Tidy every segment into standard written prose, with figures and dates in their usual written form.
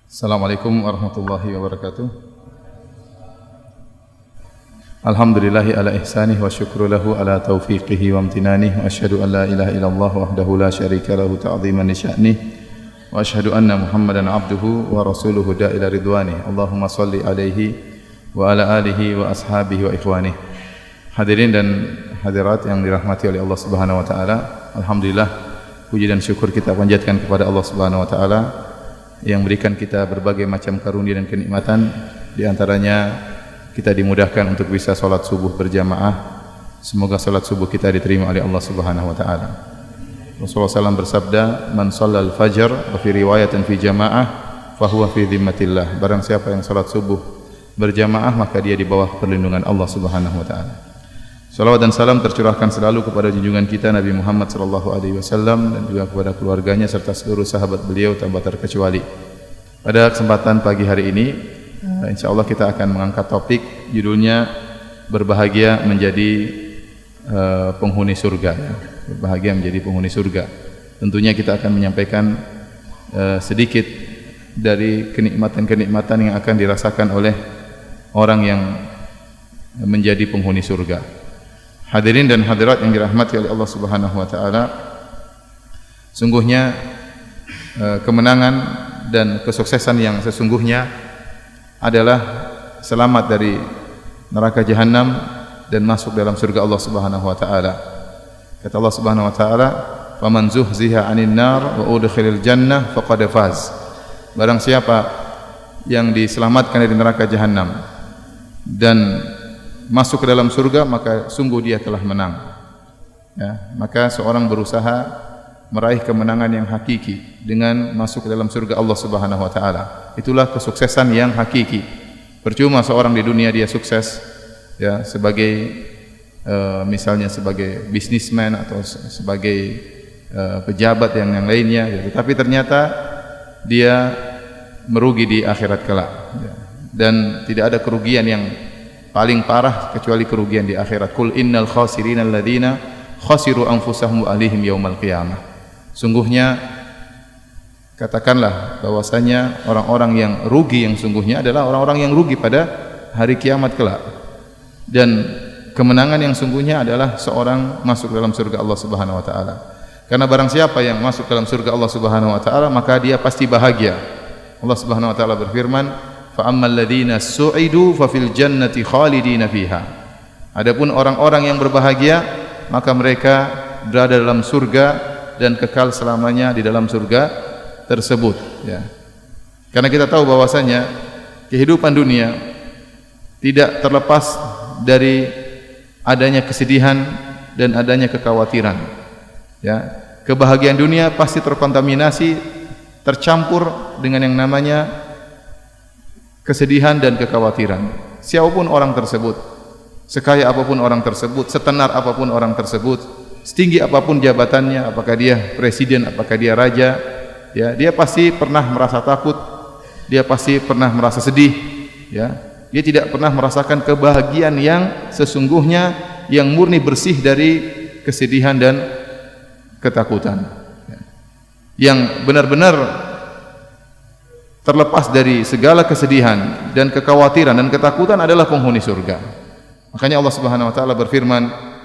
Assalamualaikum warahmatullahi wabarakatuh. Alhamdulillahi ala ihsanih wa syukru lahu ala taufiqihi wa amtinanih wa asyhadu an la ilaha illallah wahdahu la syarika lahu ta'ziman li sya'nih wa asyhadu anna Muhammadan abduhu wa rasuluhu da'ila ridwanih. Allahumma salli alaihi wa ala alihi wa ashabihi wa ikhwanih. Hadirin dan hadirat yang dirahmati oleh Allah Subhanahu wa taala, alhamdulillah puji dan syukur kita panjatkan kepada Allah Subhanahu wa taala yang berikan kita berbagai macam karunia dan kenikmatan. Di antaranya kita dimudahkan untuk bisa salat subuh berjamaah. Semoga salat subuh kita diterima oleh Allah Subhanahu wa taala. Rasulullah SAW bersabda, "Man shallal fajr wa fi riwayatin fi jamaah fa huwa fi dhimmatillah." Barang siapa yang salat subuh berjamaah maka dia di bawah perlindungan Allah Subhanahu wa taala. Salawat dan salam tercurahkan selalu kepada junjungan kita Nabi Muhammad sallallahu alaihi wasallam dan juga kepada keluarganya serta seluruh sahabat beliau tanpa terkecuali. Pada kesempatan pagi hari ini, insyaallah kita akan mengangkat topik judulnya berbahagia menjadi penghuni surga. Berbahagia menjadi penghuni surga. Tentunya kita akan menyampaikan sedikit dari kenikmatan-kenikmatan yang akan dirasakan oleh orang yang menjadi penghuni surga. Hadirin dan hadirat yang dirahmati oleh Allah Subhanahu wa taala, sungguhnya kemenangan dan kesuksesan yang sesungguhnya adalah selamat dari neraka jahanam dan masuk dalam surga Allah Subhanahu wa taala. Kata Allah Subhanahu wa taala, "Faman zuhziha 'anil nar wa udkhilal jannah faqad faz." Barang siapa yang diselamatkan dari neraka jahanam dan masuk ke dalam surga, maka sungguh dia telah menang. Ya, maka seorang berusaha meraih kemenangan yang hakiki dengan masuk ke dalam surga Allah Subhanahu wa taala. Itulah kesuksesan yang hakiki. Percuma seorang di dunia dia sukses ya sebagai misalnya sebagai bisnismen atau sebagai pejabat yang lainnya ya, tapi ternyata dia merugi di akhirat kelak ya. Dan tidak ada kerugian yang paling parah kecuali kerugian di akhirat. Qul innal khasirina alladzina khasiru anfusahum wa ahlihim yaumal qiyamah. Sungguhnya katakanlah bahwasanya orang-orang yang rugi yang sungguhnya adalah orang-orang yang rugi pada hari kiamat kelak. Dan kemenangan yang sungguhnya adalah seorang masuk dalam surga Allah Subhanahu wa taala. Karena barang siapa yang masuk dalam surga Allah Subhanahu wa taala maka dia pasti bahagia. Allah Subhanahu wa taala berfirman, fa ammal ladzina su'idu fa fil jannati khalidina fiha. Adapun orang-orang yang berbahagia maka mereka berada dalam surga dan kekal selamanya di dalam surga tersebut ya. Karena kita tahu bahwasanya kehidupan dunia tidak terlepas dari adanya kesedihan dan adanya kekhawatiran ya. Kebahagiaan dunia pasti terkontaminasi, tercampur dengan yang namanya kesedihan dan kekhawatiran. Siapapun orang tersebut, sekaya apapun orang tersebut, setenar apapun orang tersebut, setinggi apapun jabatannya, apakah dia presiden, apakah dia raja, ya, dia pasti pernah merasa takut, dia pasti pernah merasa sedih, ya. Dia tidak pernah merasakan kebahagiaan yang sesungguhnya yang murni bersih dari kesedihan dan ketakutan. Yang benar-benar terlepas dari segala kesedihan dan kekhawatiran dan ketakutan adalah penghuni surga. Makanya Allah Subhanahu wa taala berfirman,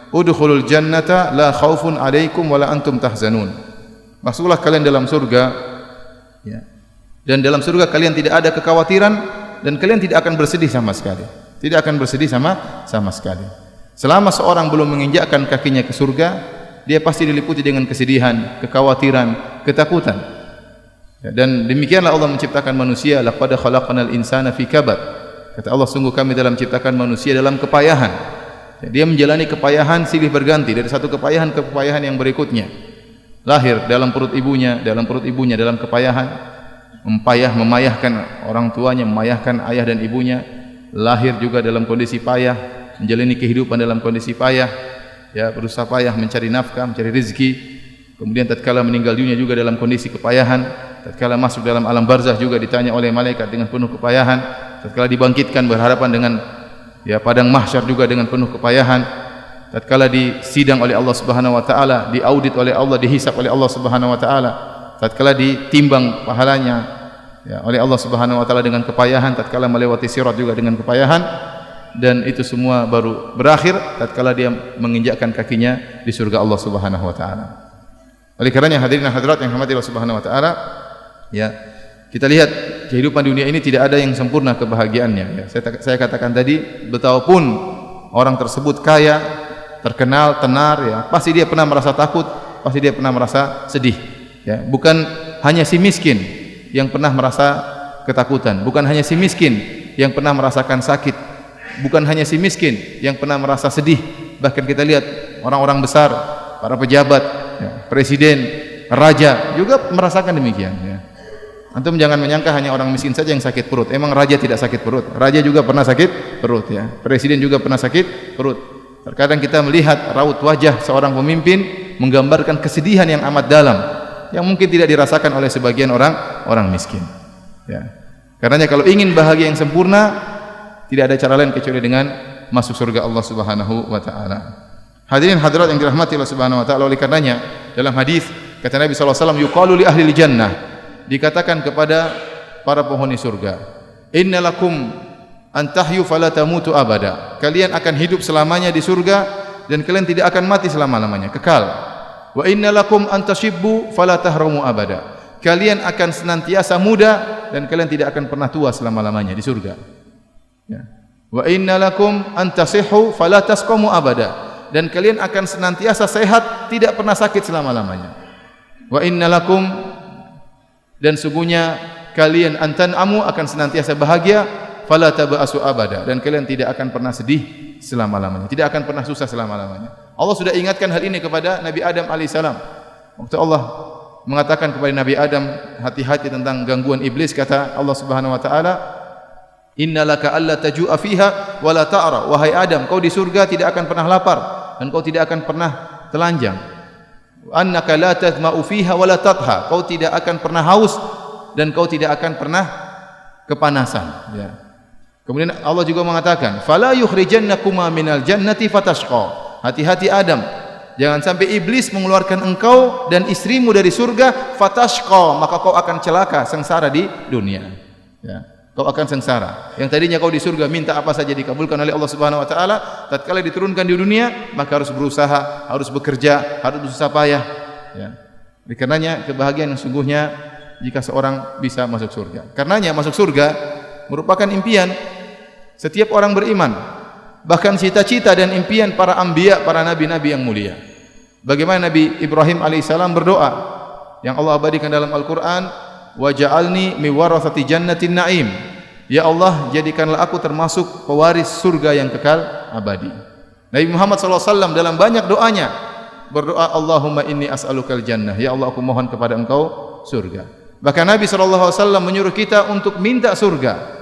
"Udkhulul jannata la khaufun 'alaikum wa la antum tahzanun." Masuklah kalian dalam surga ya. Dan dalam surga kalian tidak ada kekhawatiran dan kalian tidak akan bersedih sama sekali. Tidak akan bersedih sama sekali. Selama seorang belum menginjakkan kakinya ke surga, dia pasti diliputi dengan kesedihan, kekhawatiran, ketakutan. Ya, dan demikianlah Allah menciptakan manusia, laqad khalaqnal insana fi kabad. Kata Allah, sungguh kami dalam menciptakan manusia dalam kepayahan. Ya, dia menjalani kepayahan silih berganti dari satu kepayahan ke kepayahan yang berikutnya. Lahir dalam perut ibunya dalam kepayahan, memayahkan orang tuanya, memayahkan ayah dan ibunya. Lahir juga dalam kondisi payah, menjalani kehidupan dalam kondisi payah. Ya, berusaha payah mencari nafkah, mencari rezeki. Kemudian tatkala meninggal dunia juga dalam kondisi kepayahan. Tatkala masuk dalam alam barzah juga ditanya oleh malaikat dengan penuh kepayahan. Tatkala dibangkitkan berhadapan dengan ya padang mahsyar juga dengan penuh kepayahan. Tatkala disidang oleh Allah Subhanahu wa taala, diaudit oleh Allah, dihisab oleh Allah Subhanahu wa taala. Tatkala ditimbang pahalanya ya, oleh Allah Subhanahu wa taala dengan kepayahan, tatkala melewati sirat juga dengan kepayahan, dan itu semua baru berakhir tatkala dia menginjakkan kakinya di surga Allah Subhanahu wa taala. Oleh karenanya hadirin hadirat yang dirahmati Allah Subhanahu wa taala, ya, kita lihat kehidupan dunia ini tidak ada yang sempurna kebahagiaannya, ya. Saya katakan tadi, betapapun orang tersebut kaya, terkenal, tenar, ya, pasti dia pernah merasa takut, pasti dia pernah merasa sedih, ya. Bukan hanya si miskin yang pernah merasa ketakutan, bukan hanya si miskin yang pernah merasakan sakit, bukan hanya si miskin yang pernah merasa sedih. Bahkan kita lihat orang-orang besar, para pejabat, ya, presiden, raja juga merasakan demikian, ya. Antum jangan menyangka hanya orang miskin saja yang sakit perut. Emang raja tidak sakit perut? Raja juga pernah sakit perut, ya. Presiden juga pernah sakit perut. Terkadang kita melihat raut wajah seorang pemimpin menggambarkan kesedihan yang amat dalam, yang mungkin tidak dirasakan oleh sebagian orang miskin, ya. Karenanya kalau ingin bahagia yang sempurna, tidak ada cara lain kecuali dengan masuk surga Allah Subhanahu wa taala. Hadirin hadirat yang dirahmati Allah Subhanahu wa taala, oleh karenanya dalam hadis kata Nabi sallallahu alaihi wasallam, yuqalu li ahli jannah, dikatakan kepada para penghuni surga, innalakum antahyu fala tamutu abada, kalian akan hidup selamanya di surga dan kalian tidak akan mati selama-lamanya, kekal. Wa innalakum antashibbu fala tahramu abada, kalian akan senantiasa muda dan kalian tidak akan pernah tua selama-lamanya di surga, ya. Wa innalakum antasihhu fala tasqamu abada, dan kalian akan senantiasa sehat, tidak pernah sakit selama-lamanya. Wa innalakum, dan sungguhnya kalian antan'amu, akan senantiasa bahagia, fala taba'asu abada, dan kalian tidak akan pernah sedih selama-lamanya, tidak akan pernah susah selama-lamanya. Allah sudah ingatkan hal ini kepada Nabi Adam alaihissalam. Waktu Allah mengatakan kepada Nabi Adam, hati-hati tentang gangguan iblis, kata Allah Subhanahu wa taala, innalaka alla taju'a fiha wa la ta'ra, wahai Adam, kau di surga tidak akan pernah lapar dan kau tidak akan pernah telanjang. Annaka la tadma'u fiha wa la tadha, kau tidak akan pernah haus dan kau tidak akan pernah kepanasan, ya. Kemudian Allah juga mengatakan, fala yukhrijannakuma minal jannati fatashqa, hati-hati Adam, jangan sampai iblis mengeluarkan engkau dan istrimu dari surga, fatashqa, maka kau akan celaka, sengsara di dunia, ya. Kau akan sengsara. Yang tadinya kau di surga minta apa saja dikabulkan oleh Allah Subhanahu wa taala, tatkala diturunkan di dunia maka harus berusaha, harus bekerja, harus bersusah payah, ya. Karenanya kebahagiaan yang sungguhnya jika seorang bisa masuk surga. Karenanya masuk surga merupakan impian setiap orang beriman, bahkan cita-cita dan impian para anbiya, para nabi-nabi yang mulia. Bagaimana Nabi Ibrahim alaihissalam berdoa yang Allah abadikan dalam Al-Qur'an, waj'alni mi warathati jannatin na'im, ya Allah, jadikanlah aku termasuk pewaris surga yang kekal abadi. Nabi Muhammad SAW dalam banyak doanya berdoa, Allahumma inni as'alukal jannah, ya Allah, aku mohon kepada engkau surga. Bahkan Nabi SAW menyuruh kita untuk minta surga.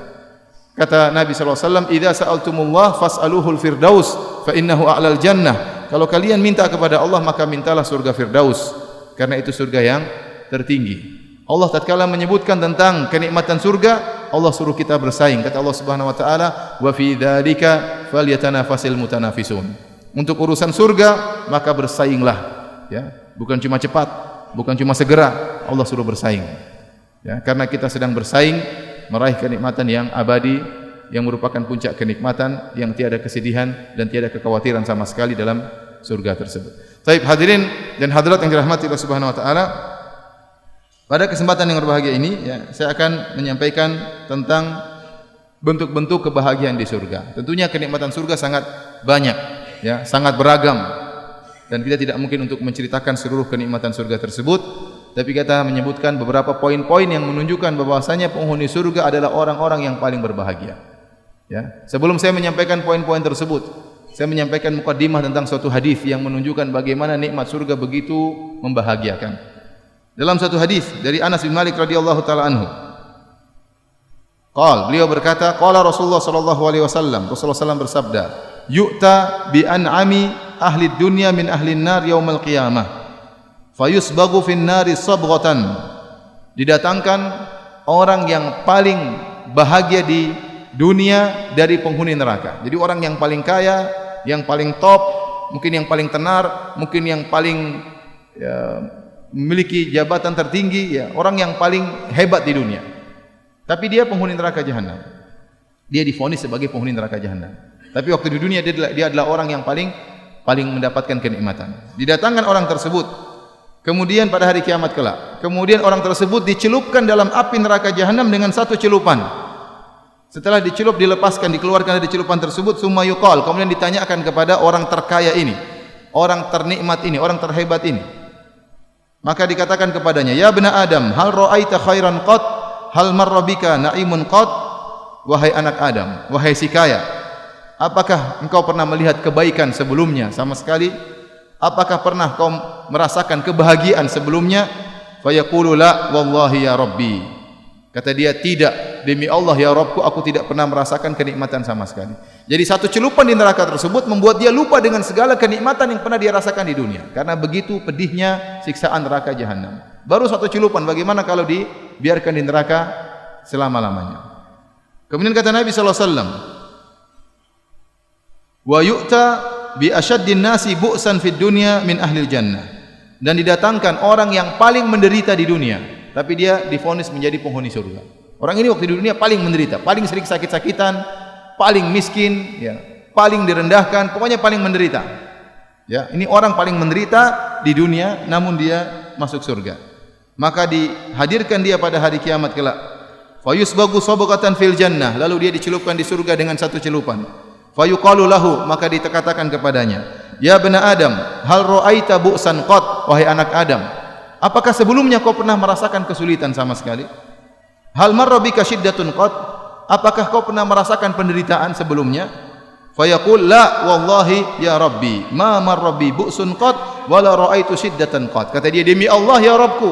Kata Nabi SAW, idza sa'altumullah fas'aluhul firdaus fa innahu a'lal jannah, kalau kalian minta kepada Allah maka mintalah surga firdaus, karena itu surga yang tertinggi. Allah tatkala menyebutkan tentang kenikmatan surga, Allah suruh kita bersaing. Kata Allah Subhanahu wa taala, wa fi dzalika falyatanafasil mutanafisun, untuk urusan surga maka bersainglah, ya. Bukan cuma cepat, bukan cuma segera, Allah suruh bersaing, ya. Karena kita sedang bersaing meraih kenikmatan yang abadi, yang merupakan puncak kenikmatan, yang tiada kesedihan dan tiada kekhawatiran sama sekali dalam surga tersebut. Baik hadirin dan hadirat yang dirahmati Allah Subhanahu wa taala, pada kesempatan yang berbahagia ini, ya, saya akan menyampaikan tentang bentuk-bentuk kebahagiaan di surga. Tentunya kenikmatan surga sangat banyak, ya, sangat beragam, dan kita tidak mungkin untuk menceritakan seluruh kenikmatan surga tersebut. Tapi kita menyebutkan beberapa poin-poin yang menunjukkan bahwasanya penghuni surga adalah orang-orang yang paling berbahagia, ya. Sebelum saya menyampaikan poin-poin tersebut, saya menyampaikan mukadimah tentang suatu hadis yang menunjukkan bagaimana nikmat surga begitu membahagiakan. Dalam satu hadis dari Anas bin Malik radhiyallahu taala anhu, beliau berkata, qala Rasulullah sallallahu alaihi wasallam, Rasulullah sallallahu bersabda, yu'ta bi an'ami ahli dunya min ahli an-nar yaumal qiyamah, fayusbagu fin nari sabghatan, didatangkan orang yang paling bahagia di dunia dari penghuni neraka. Jadi orang yang paling kaya, yang paling top, mungkin yang paling tenar, mungkin yang paling, ya, memiliki jabatan tertinggi, ya, orang yang paling hebat di dunia. Tapi dia penghuni neraka jahanam. Dia divonis sebagai penghuni neraka jahanam. Tapi waktu di dunia dia adalah orang yang paling mendapatkan kenikmatan. Didatangkan orang tersebut, kemudian pada hari kiamat kelak, kemudian orang tersebut dicelupkan dalam api neraka jahanam dengan satu celupan. Setelah dicelup, dilepaskan, dikeluarkan dari celupan tersebut, summa yuqal, kemudian ditanyakan kepada orang terkaya ini, orang ternikmat ini, orang terhebat ini. Maka dikatakan kepadanya, ya bena Adam, hal ra'aita khairan qad, hal marra bika na'imun qad? Wahai anak Adam, wahai si kaya, apakah engkau pernah melihat kebaikan sebelumnya sama sekali? Apakah pernah kau merasakan kebahagiaan sebelumnya? Fayaqulu la wallahi ya rabbi. Kata dia, tidak, demi Allah ya Rabbku, aku tidak pernah merasakan kenikmatan sama sekali. Jadi satu celupan di neraka tersebut membuat dia lupa dengan segala kenikmatan yang pernah dia rasakan di dunia. Karena begitu pedihnya siksaan neraka jahanam. Baru satu celupan, bagaimana kalau dibiarkan di neraka selama-lamanya? Kemudian kata Nabi SAW, wa yu'ta bi asyaddin nasi bu'san fid dunya min ahlil jannah. Dan didatangkan orang yang paling menderita di dunia, tapi dia divonis menjadi penghuni surga. Orang ini waktu di dunia paling menderita, paling sering sakit-sakitan, paling miskin, ya, paling direndahkan, pokoknya paling menderita. Ya, ini orang paling menderita di dunia, namun dia masuk surga. Maka dihadirkan dia pada hari kiamat kelak. Fayusbagu sabaqatan fil jannah, lalu dia dicelupkan di surga dengan satu celupan. Fayuqalu lahu, maka dikatakan kepadanya, ya bena Adam, hal ra'aita bu'san qad? Wahai anak Adam, apakah sebelumnya kau pernah merasakan kesulitan sama sekali? Hal marra bika syiddatun qad? Apakah kau pernah merasakan penderitaan sebelumnya? Fayaqul la wallahi ya rabbi, ma marra bi bu'sun qad wala ra'aitu syiddatan qad. Kata dia, demi Allah ya Rabbku,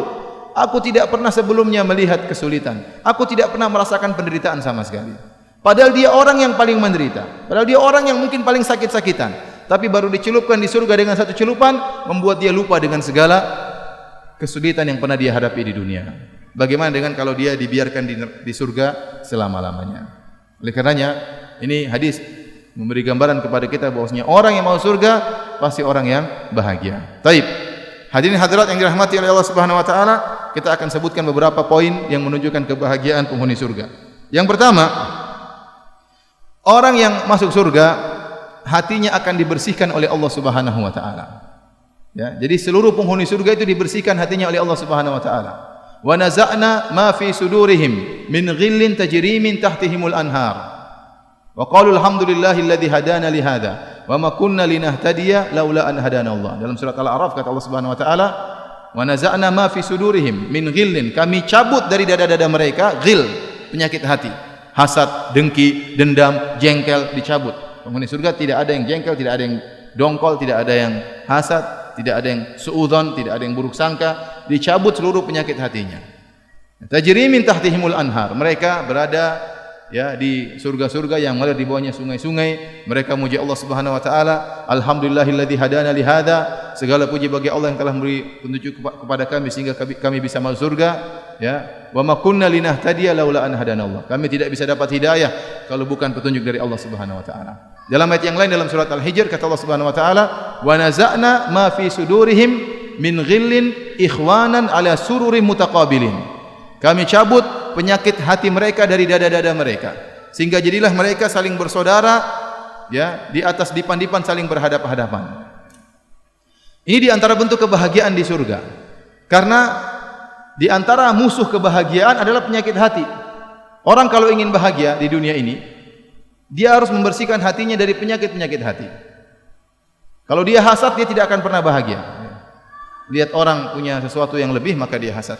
aku tidak pernah sebelumnya melihat kesulitan. Aku tidak pernah merasakan penderitaan sama sekali. Padahal dia orang yang paling menderita. Padahal dia orang yang mungkin paling sakit-sakitan. Tapi baru dicelupkan di surga dengan satu celupan, membuat dia lupa dengan segala kesulitan yang pernah dia hadapi di dunia. Bagaimana dengan kalau dia dibiarkan di surga selama-lamanya? Oleh karenanya, ini hadis memberi gambaran kepada kita bahwasanya orang yang mau surga pasti orang yang bahagia. Taib. Hadirin hadirat yang dirahmati oleh Allah Subhanahu wa taala, kita akan sebutkan beberapa poin yang menunjukkan kebahagiaan penghuni surga. Yang pertama, orang yang masuk surga hatinya akan dibersihkan oleh Allah Subhanahu wa taala. Ya, jadi seluruh penghuni surga itu dibersihkan hatinya oleh Allah Subhanahu wa taala. Wa naza'na ma fi sudurihim min ghillin tajri min tahtihimul anhar. Wa qalu alhamdulillahilladzi hadana li hadza wa ma kunna linahtadiya laula an hadana Allah. Dalam surat Al-A'raf kata Allah Subhanahu wa taala, wa naza'na ma fi sudurihim min ghillin, kami cabut dari dada-dada mereka ghil, penyakit hati, hasad, dengki, dendam, jengkel, dicabut. Penghuni surga tidak ada yang jengkel, tidak ada yang dongkol, tidak ada yang hasad, tidak ada yang suudzon, tidak ada yang buruk sangka, dicabut seluruh penyakit hatinya. Tajri min tahtihimul anhar, mereka berada ya di surga-surga yang mengalir di bawahnya sungai-sungai. Mereka muji Allah Subhanahu wa taala, alhamdulillahilladzi hadana li hadza, segala puji bagi Allah yang telah memberi petunjuk kepada kami sehingga kami bisa masuk surga, ya. Wa ma kunna linahtadiya laula an hadana Allah, kami tidak bisa dapat hidayah kalau bukan petunjuk dari Allah Subhanahu wa taala. Dalam ayat yang lain dalam surat Al-Hijr kata Allah Subhanahu wa taala, wa naza'na ma fi sudurihim min ghillin ikhwanan ala sururin mutaqabilin, kami cabut penyakit hati mereka dari dada-dada mereka sehingga jadilah mereka saling bersaudara, ya, di atas dipan-dipan saling berhadap-hadapan. Ini di antara bentuk kebahagiaan di surga. Karena di antara musuh kebahagiaan adalah penyakit hati. Orang kalau ingin bahagia di dunia ini, dia harus membersihkan hatinya dari penyakit-penyakit hati. Kalau dia hasad, dia tidak akan pernah bahagia. Lihat orang punya sesuatu yang lebih, maka dia hasad.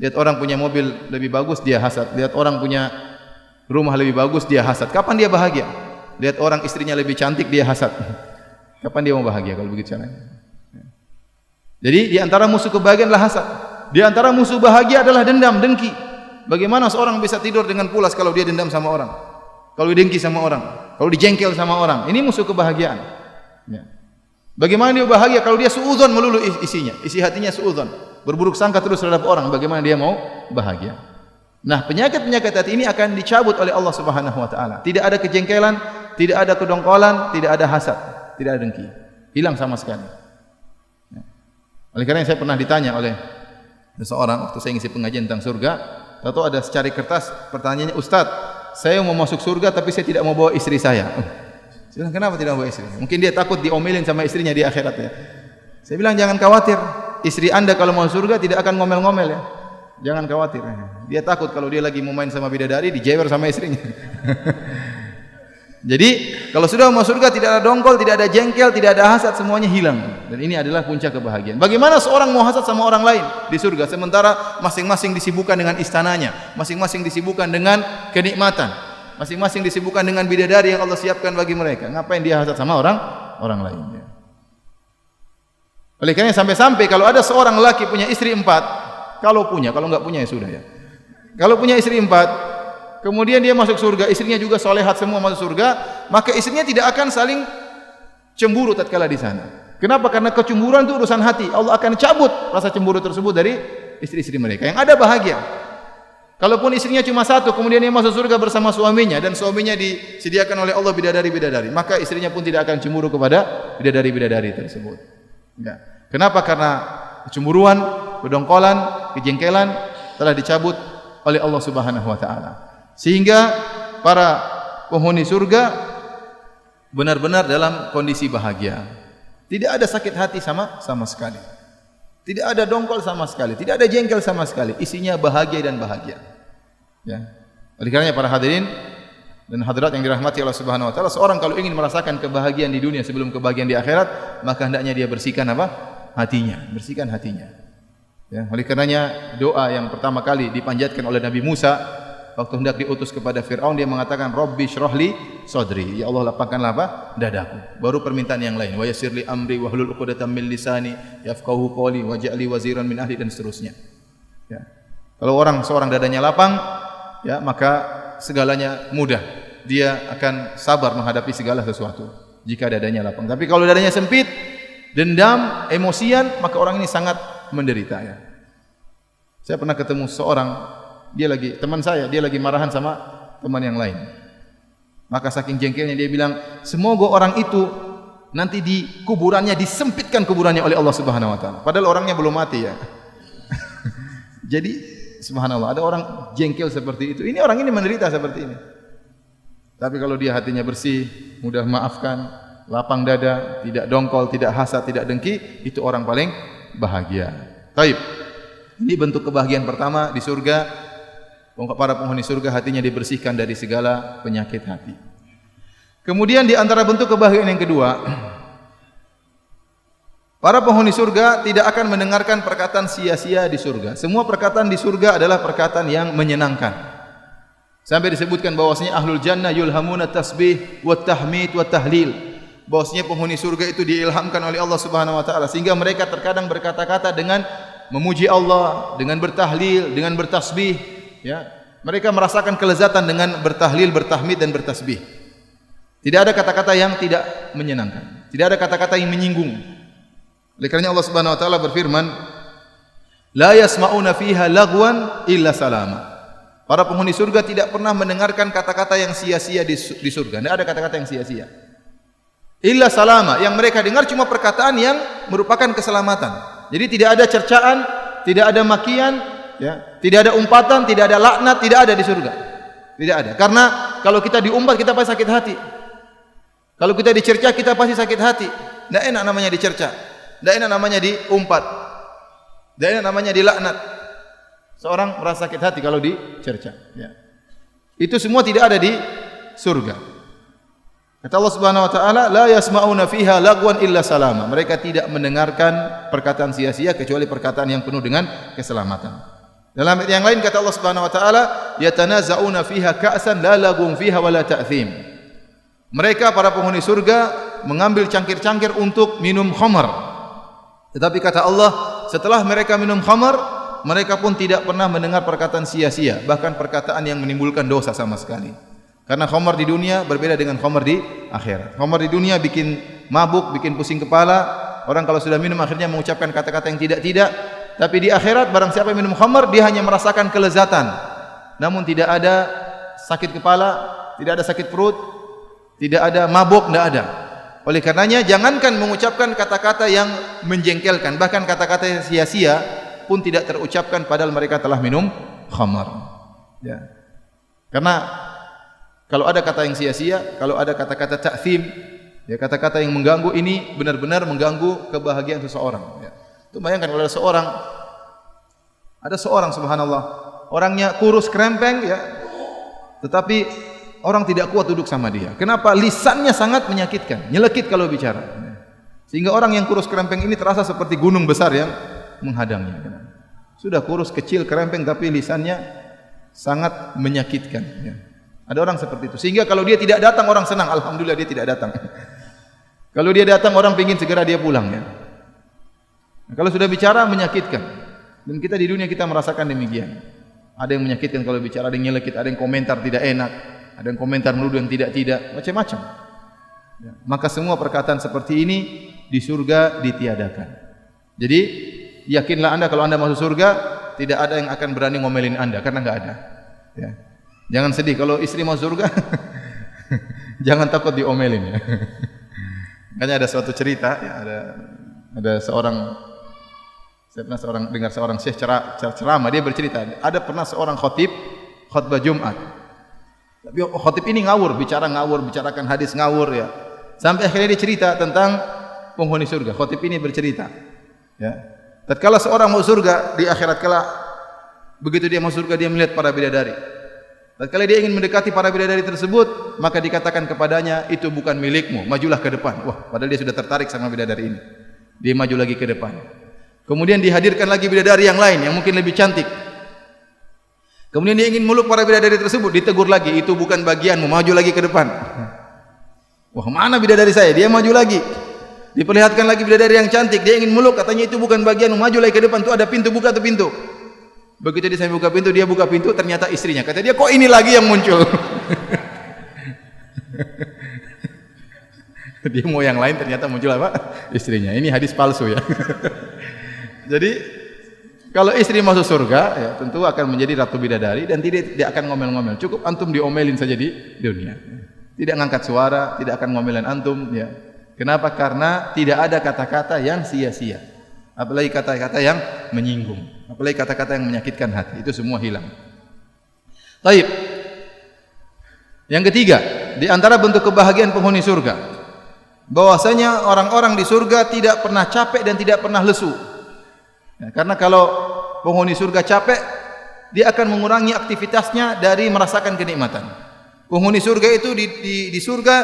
Lihat orang punya mobil lebih bagus, dia hasad. Lihat orang punya rumah lebih bagus, dia hasad. Kapan dia bahagia? Lihat orang istrinya lebih cantik, dia hasad. Kapan dia mau bahagia kalau begitu caranya? Jadi di antara musuh kebahagiaan adalah hasad. Di antara musuh bahagia adalah dendam, dengki. Bagaimana seorang bisa tidur dengan pulas kalau dia dendam sama orang? Kalau dia dengki sama orang? Kalau dijengkel sama orang? Ini musuh kebahagiaan. Ya. Bagaimana dia bahagia kalau dia suudzon melulu isinya? Isi hatinya suudzon, berburuk sangka terus terhadap orang. Bagaimana dia mau bahagia? Nah, penyakit-penyakit hati ini akan dicabut oleh Allah Subhanahu wa taala. Tidak ada kejengkelan, tidak ada kedongkolan, tidak ada hasad, tidak ada dengki. Hilang sama sekali. Ya. Oleh karena saya pernah ditanya oleh seseorang waktu saya ngisi pengajian tentang surga, Tahu ada secari kertas, pertanyaannya, Ustaz, saya mau masuk surga tapi saya tidak mau bawa istri saya. Saya bilang, kenapa tidak bawa istri? Mungkin dia takut diomelin sama istrinya di akhirat ya. Saya bilang, jangan khawatir. Istri Anda kalau mau surga tidak akan ngomel-ngomel ya. Jangan khawatir. Dia takut kalau dia lagi mau main sama bidadari, dijewer sama istrinya. Jadi kalau sudah masuk surga tidak ada dongkol, tidak ada jengkel, tidak ada hasad, semuanya hilang. Dan ini adalah puncak kebahagiaan. Bagaimana seorang mau hasad sama orang lain di surga sementara masing-masing disibukkan dengan istananya, masing-masing disibukkan dengan kenikmatan, masing-masing disibukkan dengan bidadari yang Allah siapkan bagi mereka. Ngapain dia hasad sama orang lain? Oleh karena sampai-sampai kalau ada seorang laki punya istri 4, kalau enggak punya ya sudah ya. Kalau punya istri 4, kemudian dia masuk surga, istrinya juga solehat semua masuk surga, maka istrinya tidak akan saling cemburu tatkala di sana. Kenapa? Karena kecemburuan itu urusan hati. Allah akan cabut rasa cemburu tersebut dari istri-istri mereka. Yang ada bahagia. Kalaupun istrinya cuma 1, kemudian dia masuk surga bersama suaminya dan suaminya disediakan oleh Allah bidadari-bidadari, maka istrinya pun tidak akan cemburu kepada bidadari-bidadari tersebut. Ya. Kenapa? Karena kecemburuan, kedongkolan, kejengkelan telah dicabut oleh Allah Subhanahu wa taala. Sehingga para penghuni surga benar-benar dalam kondisi bahagia. Tidak ada sakit hati sama sekali. Tidak ada dongkol sama sekali, tidak ada jengkel sama sekali. Isinya bahagia dan bahagia. Ya. Oleh karenanya para hadirin dan hadirat yang dirahmati Allah Subhanahu wa taala, seorang kalau ingin merasakan kebahagiaan di dunia sebelum kebahagiaan di akhirat, maka hendaknya dia bersihkan apa? Hatinya, bersihkan hatinya. Ya, oleh karenanya doa yang pertama kali dipanjatkan oleh Nabi Musa waktu hendak diutus kepada Fir'aun, dia mengatakan Rabbi syrahli sodri, ya Allah lapangkanlah apa? Dadaku. Baru permintaan yang lain, wa yassirli amri wahlul 'uqdatam min lisani yafqahu qawli waj'alni waziran min ahli, dan seterusnya. Ya. Kalau seorang dadanya lapang, ya, maka segalanya mudah. Dia akan sabar menghadapi segala sesuatu jika dadanya lapang. Tapi kalau dadanya sempit, dendam, emosian, maka orang ini sangat menderita ya. Saya pernah ketemu seorang, teman saya, dia lagi marahan sama teman yang lain. Maka saking jengkelnya dia bilang, semoga orang itu nanti di kuburannya disempitkan kuburannya oleh Allah Subhanahu wa taala. Padahal orangnya belum mati ya. Jadi subhanallah, ada orang jengkel seperti itu. Ini orang ini menderita seperti ini. Tapi kalau dia hatinya bersih, mudah maafkan, lapang dada, tidak dongkol, tidak hasad, tidak dengki, itu orang paling bahagia. Baik. Ini bentuk kebahagiaan pertama di surga. Para penghuni surga hatinya dibersihkan dari segala penyakit hati. Kemudian di antara bentuk kebahagiaan yang kedua, para penghuni surga tidak akan mendengarkan perkataan sia-sia di surga. Semua perkataan di surga adalah perkataan yang menyenangkan. Sampai disebutkan bahwasanya ahlul jannah yulhamuna tasbih wa tahmid wa tahlil. Bahwasanya penghuni surga itu diilhamkan oleh Allah Subhanahu wa taala sehingga mereka terkadang berkata-kata dengan memuji Allah, dengan bertahlil, dengan bertasbih, ya. Mereka merasakan kelezatan dengan bertahlil, bertahmid dan bertasbih. Tidak ada kata-kata yang tidak menyenangkan, tidak ada kata-kata yang menyinggung. Oleh karena Allah Subhanahu wa taala berfirman, la yasma'una fiha lagwan illa salama. Para penghuni surga tidak pernah mendengarkan kata-kata yang sia-sia di surga. Tidak ada kata-kata yang sia-sia. Illa salama, yang mereka dengar cuma perkataan yang merupakan keselamatan. Jadi tidak ada cercaan, tidak ada makian, ya, tidak ada umpatan, tidak ada laknat, tidak ada di surga. Tidak ada. Karena kalau kita diumpat kita pasti sakit hati. Kalau kita dicerca kita pasti sakit hati. Tidak enak namanya dicerca. Tidak enak namanya diumpat. Tidak enak namanya dilaknat. Seorang merasa sakit hati kalau dicerca. Ya. Itu semua tidak ada di surga. Kata Allah Subhanahu wa taala, la yasma'una fiha lagwan illa salama. Mereka tidak mendengarkan perkataan sia-sia kecuali perkataan yang penuh dengan keselamatan. Dalam ayat yang lain kata Allah Subhanahu wa taala, yatanaza'una fiha ka'san la lagum fiha wala ta'thim. Mereka para penghuni surga mengambil cangkir-cangkir untuk minum khamar. Tetapi kata Allah, setelah mereka minum khamar, mereka pun tidak pernah mendengar perkataan sia-sia, bahkan perkataan yang menimbulkan dosa sama sekali. Karena khamar di dunia berbeda dengan khamar di akhirat. Khamar di dunia bikin mabuk, bikin pusing kepala. Orang kalau sudah minum akhirnya mengucapkan kata-kata yang tidak-tidak. Tapi di akhirat barang siapa yang minum khamar, dia hanya merasakan kelezatan. Namun tidak ada sakit kepala, tidak ada sakit perut, tidak ada mabuk, tidak ada. Oleh karenanya jangankan mengucapkan kata-kata yang menjengkelkan, bahkan kata-kata yang sia-sia pun tidak terucapkan padahal mereka telah minum khamar. Ya. Karena kalau ada kata yang sia-sia, kalau ada kata-kata ta'thim, ya kata-kata yang mengganggu, ini benar-benar mengganggu kebahagiaan seseorang. Ya. Itu bayangkan kalau ada seorang subhanallah, orangnya kurus krempeng, ya, tetapi orang tidak kuat duduk sama dia. Kenapa? Lisannya sangat menyakitkan, nyelekit kalau bicara. Sehingga orang yang kurus krempeng ini terasa seperti gunung besar yang menghadangnya. Sudah kurus, kecil, krempeng, tapi lisannya sangat menyakitkan. Ya. Ada orang seperti itu. Sehingga kalau dia tidak datang, orang senang. Alhamdulillah dia tidak datang. Kalau dia datang, orang ingin segera dia pulang. Ya. Nah, kalau sudah bicara, menyakitkan. Dan kita di dunia kita merasakan demikian. Ada yang menyakitkan kalau bicara, ada yang nyelekit, ada yang komentar tidak enak, ada yang komentar menuduh yang tidak-tidak, macam-macam. Ya. Maka semua perkataan seperti ini di surga ditiadakan. Jadi yakinlah Anda kalau Anda masuk surga, tidak ada yang akan berani ngomelin Anda, karena enggak ada. Ya. Jangan sedih kalau istri masuk surga. Jangan takut diomelin, ya. Makanya ada suatu cerita, ya, ada seorang, saya pernah dengar seorang syekh ceramah, dia bercerita, ada pernah seorang khutbah Jumat. Tapi khotib ini ngawur, bicarakan hadis ngawur, ya. Sampai akhirnya dia cerita tentang penghuni surga. Khotib ini bercerita, ya. Tatkala seorang mau surga di akhirat kelak, begitu dia masuk surga dia melihat para bidadari. Tatkala dia ingin mendekati para bidadari tersebut, maka dikatakan kepadanya, itu bukan milikmu, majulah ke depan. Wah, padahal dia sudah tertarik sama bidadari ini. Dia maju lagi ke depan. Kemudian dihadirkan lagi bidadari yang lain yang mungkin lebih cantik. Kemudian dia ingin meluk para bidadari tersebut, ditegur lagi, itu bukan bagianmu, maju lagi ke depan. Wah, mana bidadari saya? Dia maju lagi. Diperlihatkan lagi bidadari yang cantik, dia ingin meluk, katanya itu bukan bagianmu, maju lagi ke depan. Tuh ada pintu, buka tuh pintu. Begitu dia sampai buka pintu, dia buka pintu, ternyata istrinya. Kata dia, kok ini lagi yang muncul? Dia mau yang lain, ternyata muncul apa? Istrinya. Ini hadis palsu, ya. Jadi kalau istri masuk surga, ya, tentu akan menjadi ratu bidadari dan tidak akan ngomel-ngomel. Cukup antum diomelin saja di dunia. Tidak ngangkat suara, tidak akan ngomelin antum, ya. Kenapa? Karena tidak ada kata-kata yang sia-sia. Apalagi kata-kata yang menyinggung, apalagi kata-kata yang menyakitkan hati. Itu semua hilang. Taib. Yang ketiga, di antara bentuk kebahagiaan penghuni surga, bahwasanya orang-orang di surga tidak pernah capek dan tidak pernah lesu. Ya, karena kalau penghuni surga capek, dia akan mengurangi aktivitasnya dari merasakan kenikmatan. Penghuni surga itu di surga,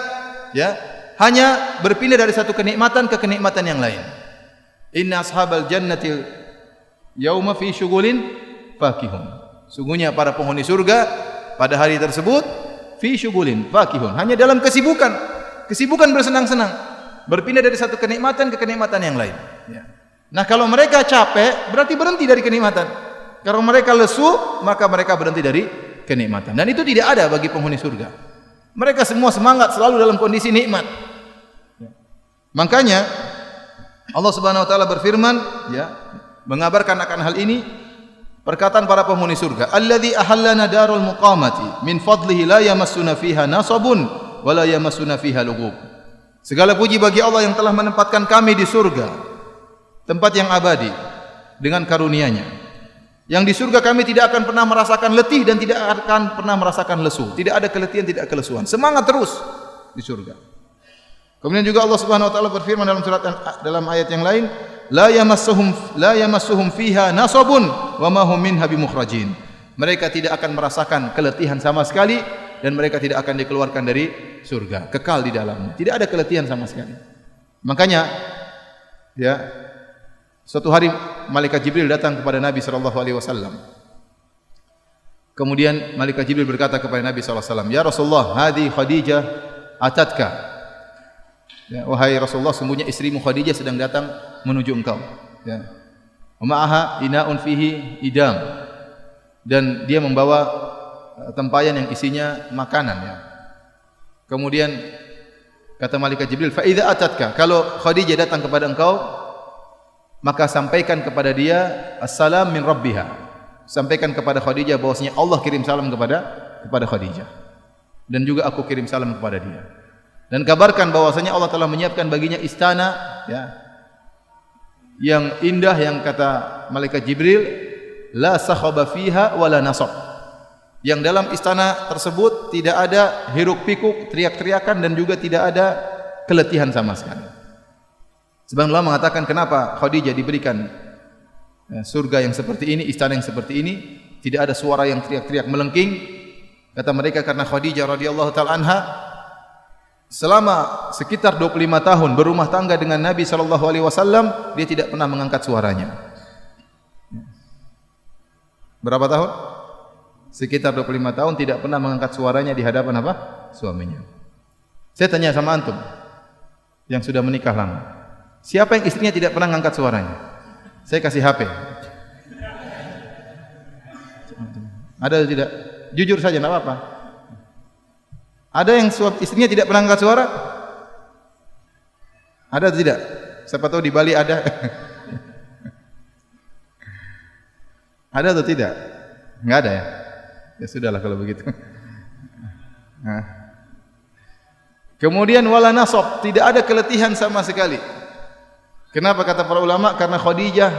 ya, hanya berpindah dari satu kenikmatan ke kenikmatan yang lain. Inna ashabal jannatil yauma fi syughulin fakihun. Sungguhnya para penghuni surga pada hari tersebut fi syughulin fakihun, hanya dalam kesibukan bersenang-senang, berpindah dari satu kenikmatan ke kenikmatan yang lain. Ya. Nah, kalau mereka capek, berarti berhenti dari kenikmatan. Kalau mereka lesu, maka mereka berhenti dari kenikmatan. Dan itu tidak ada bagi penghuni surga. Mereka semua semangat, selalu dalam kondisi nikmat. Makanya Allah Subhanahu wa taala berfirman, ya, mengabarkan akan hal ini, perkataan para penghuni surga, alladzi ahallana darul muqamati min fadlihi la yamassuna fiha nasabun wa la yamassuna fiha lughub. Segala puji bagi Allah yang telah menempatkan kami di surga, tempat yang abadi dengan karunia-Nya. Yang di surga kami tidak akan pernah merasakan letih dan tidak akan pernah merasakan lesu. Tidak ada keletihan, tidak kelesuan. Semangat terus di surga. Kemudian juga Allah Subhanahu wa taala berfirman dalam ayat yang lain, la yamassuhum fiha nasabun wa ma hum minha bimukhrajin. Mereka tidak akan merasakan keletihan sama sekali dan mereka tidak akan dikeluarkan dari surga, kekal di dalamnya. Tidak ada keletihan sama sekali. Makanya, ya, suatu hari malaikat Jibril datang kepada Nabi sallallahu alaihi wasallam. Kemudian malaikat Jibril berkata kepada Nabi sallallahu alaihi wasallam, "Ya Rasulullah, hadi Khadijah atatka." Ya, wahai Rasulullah, sungguhnya istrimu Khadijah sedang datang menuju engkau. Ya. Ma'aha inaun fihi idam. Dan dia membawa tempayan yang isinya makanan, ya. Kemudian kata malaikat Jibril, "Fa idza atatka," kalau Khadijah datang kepada engkau, maka sampaikan kepada dia assalam min rabbiha. Sampaikan kepada Khadijah bahwasanya Allah kirim salam kepada Khadijah. Dan juga aku kirim salam kepada dia. Dan kabarkan bahwasanya Allah telah menyiapkan baginya istana, ya, yang indah, yang kata malaikat Jibril, la sakhaba fiha wala nasab. Yang dalam istana tersebut tidak ada hiruk-pikuk, teriak-teriakan dan juga tidak ada keletihan sama sekali. Sebagian ulama mengatakan kenapa Khadijah diberikan surga yang seperti ini, istana yang seperti ini, tidak ada suara yang teriak-teriak melengking. Kata mereka karena Khadijah radhiyallahu taala anha selama sekitar 25 tahun berumah tangga dengan Nabi sallallahu alaihi wasallam, dia tidak pernah mengangkat suaranya. Berapa tahun? Sekitar 25 tahun tidak pernah mengangkat suaranya di hadapan apa? Suaminya. Saya tanya sama antum yang sudah menikah lama. Siapa yang istrinya tidak pernah mengangkat suaranya? Saya kasih HP. Ada atau tidak? Jujur saja, enggak apa-apa. Ada yang istrinya tidak pernah mengangkat suara? Ada atau tidak? Siapa tahu di Bali ada. Ada atau tidak? Enggak ada ya? Ya sudahlah kalau begitu. Nah. Kemudian wala nasab, tidak ada keletihan sama sekali. Kenapa kata para ulama? Karena Khadijah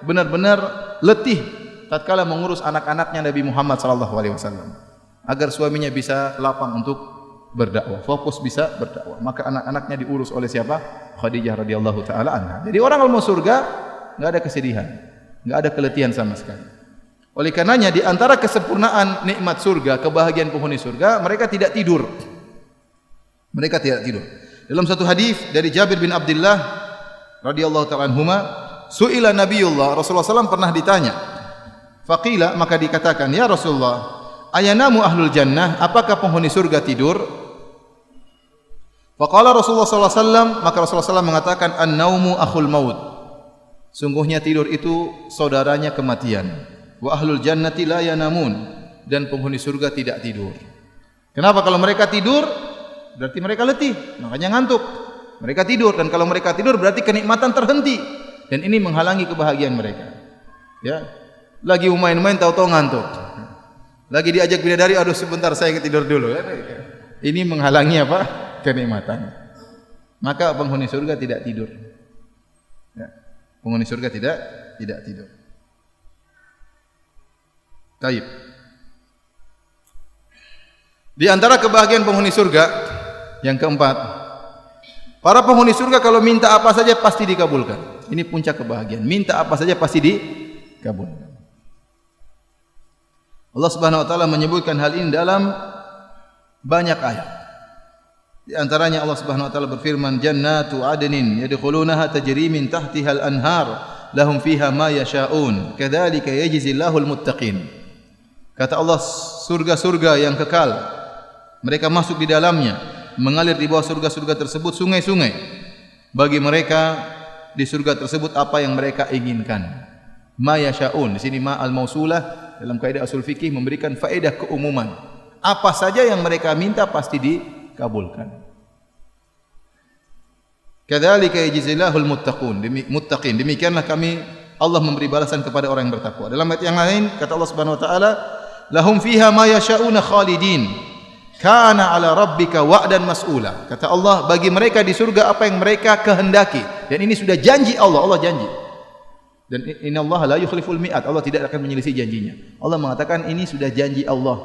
benar-benar letih tatkala mengurus anak-anaknya Nabi Muhammad sallallahu alaihi wasallam agar suaminya bisa lapang untuk berdakwah, fokus bisa berdakwah. Maka anak-anaknya diurus oleh siapa? Khadijah radhiyallahu taala anha. Jadi orang kalau mau surga enggak ada kesedihan, enggak ada keletihan sama sekali. Oleh karenanya di antara kesempurnaan nikmat surga, kebahagiaan penghuni surga, mereka tidak tidur. Mereka tidak tidur. Dalam satu hadis dari Jabir bin Abdullah radhiyallahu ta'ala anhuma, su'ila Nabiullah, Rasulullah SAW pernah ditanya. Faqila, maka dikatakan, ya Rasulullah, ayanamu ahlul jannah, apakah penghuni surga tidur? Faqala Rasulullah SAW, maka Rasulullah SAW mengatakan, an-naumu akhul maut. Sungguhnya tidur itu saudaranya kematian. Wa ahlul jannati la yanamun, dan penghuni surga tidak tidur. Kenapa? Kalau mereka tidur berarti mereka letih, makanya ngantuk. Mereka tidur, dan kalau mereka tidur berarti kenikmatan terhenti, dan ini menghalangi kebahagiaan mereka. Ya, lagi main-main tahu-tahu ngantuk. Lagi diajak bidadari, aduh sebentar saya tidur dulu. Ini menghalangi apa? Kenikmatan. Maka penghuni surga tidak tidur. Ya. Penghuni surga tidak tidur. Taib. Di antara kebahagiaan penghuni surga yang keempat, para penghuni surga kalau minta apa saja pasti dikabulkan. Ini puncak kebahagiaan. Minta apa saja pasti dikabulkan. Allah Subhanahu wa taala menyebutkan hal ini dalam banyak ayat. Di antaranya Allah Subhanahu wa taala berfirman, "Jannatu 'adnin yadkhulunaha tajri min tahtiha al-anhar, lahum fiha ma yasha'un, kadzalika yajzillahu al-muttaqin." Kata Allah, surga-surga yang kekal, mereka masuk di dalamnya, mengalir di bawah surga-surga tersebut sungai-sungai. Bagi mereka di surga tersebut apa yang mereka inginkan. Ma yasha'un, di sini ma al-mausulah dalam kaidah usul fikih memberikan faedah keumuman. Apa saja yang mereka minta pasti dikabulkan. Kadzalika yajzilahul muttaqin. Demikianlah kami Allah memberi balasan kepada orang yang bertakwa. Dalam ayat yang lain kata Allah Subhanahu wa taala, lahum fiha ma yasha'una khalidin. Kana 'ala rabbika wa'dan mas'ula. Kata Allah, bagi mereka di surga apa yang mereka kehendaki, dan ini sudah janji Allah, Allah janji. Dan innallaha la yukhliful mi'ad, Allah tidak akan menyelisih janjinya. Allah mengatakan ini sudah janji Allah.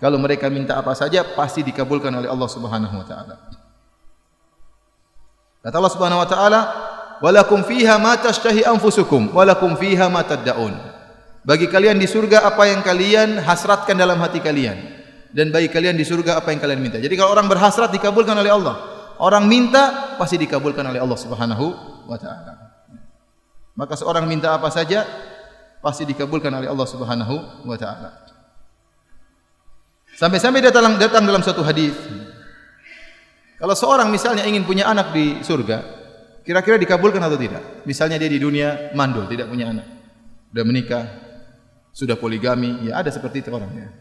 Kalau mereka minta apa saja pasti dikabulkan oleh Allah Subhanahu wa taala. Kata Allah Subhanahu wa taala, walakum fiha ma tashtahi anfusukum walakum fiha ma tad'un. Bagi kalian di surga apa yang kalian hasratkan dalam hati kalian, dan bagi kalian di surga apa yang kalian minta. Jadi kalau orang berhasrat dikabulkan oleh Allah, orang minta pasti dikabulkan oleh Allah Subhanahu wa taala. Maka seorang minta apa saja pasti dikabulkan oleh Allah Subhanahu wa taala. Sampai-sampai datang dalam suatu hadis, kalau seorang misalnya ingin punya anak di surga, kira-kira dikabulkan atau tidak? Misalnya dia di dunia mandul, tidak punya anak, sudah menikah, sudah poligami, ya ada seperti itu orangnya.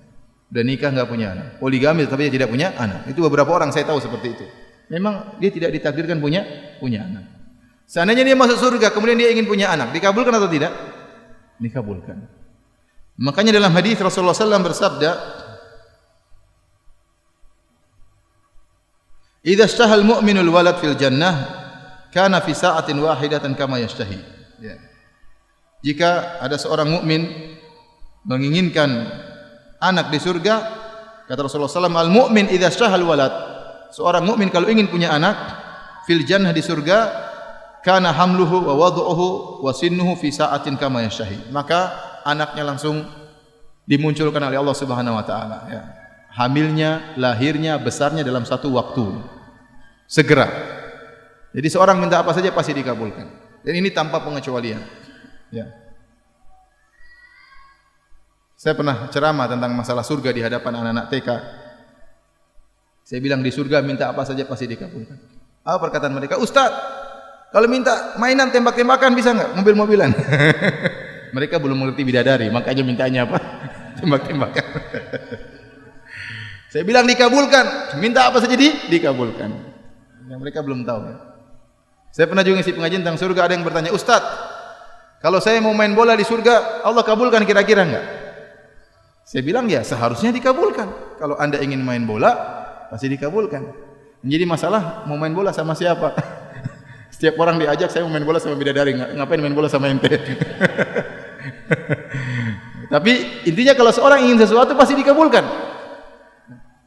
Sudah nikah enggak punya anak, poligami tetapi dia tidak punya anak. Itu beberapa orang saya tahu seperti itu. Memang dia tidak ditakdirkan punya anak. Seandainya dia masuk surga kemudian dia ingin punya anak, dikabulkan atau tidak? Dikabulkan. Makanya dalam hadis Rasulullah SAW bersabda, "Idza ishtahal mu'minul walad fil jannah, kana fi sa'atin wahidatan kama yashtahi." Ya. Jika ada seorang mukmin menginginkan anak di surga. Kata Rasulullah SAW, al-mu'min idza syahal walad. Seorang mukmin kalau ingin punya anak, fil jannah di surga, kana hamluhu wa wad'uhu wa sinnuhu fi sa'atin kama yashahi. Maka anaknya langsung dimunculkan oleh Allah Subhanahu wa taala, ya. Hamilnya, lahirnya, besarnya dalam satu waktu. Segera. Jadi seorang minta apa saja pasti dikabulkan. Dan ini tanpa pengecualian. Ya. Saya pernah ceramah tentang masalah surga di hadapan anak-anak TK. Saya bilang di surga minta apa saja pasti dikabulkan. Apa perkataan mereka? Ustaz, kalau minta mainan tembak-tembakan bisa enggak? Mobil-mobilan. Mereka belum mengerti bidadari, makanya mintanya apa? Tembak-tembakan. Saya bilang dikabulkan. Minta apa saja dikabulkan. Yang mereka belum tahu, ya. Saya pernah juga ngisi pengajian tentang surga, ada yang bertanya, Ustaz, kalau saya mau main bola di surga, Allah kabulkan kira-kira enggak? Saya bilang ya seharusnya dikabulkan. Kalau Anda ingin main bola, pasti dikabulkan. Jadi masalah mau main bola sama siapa? Setiap orang diajak, saya mau main bola sama bidadari, ngapain main bola sama ente? Tapi intinya kalau seorang ingin sesuatu pasti dikabulkan.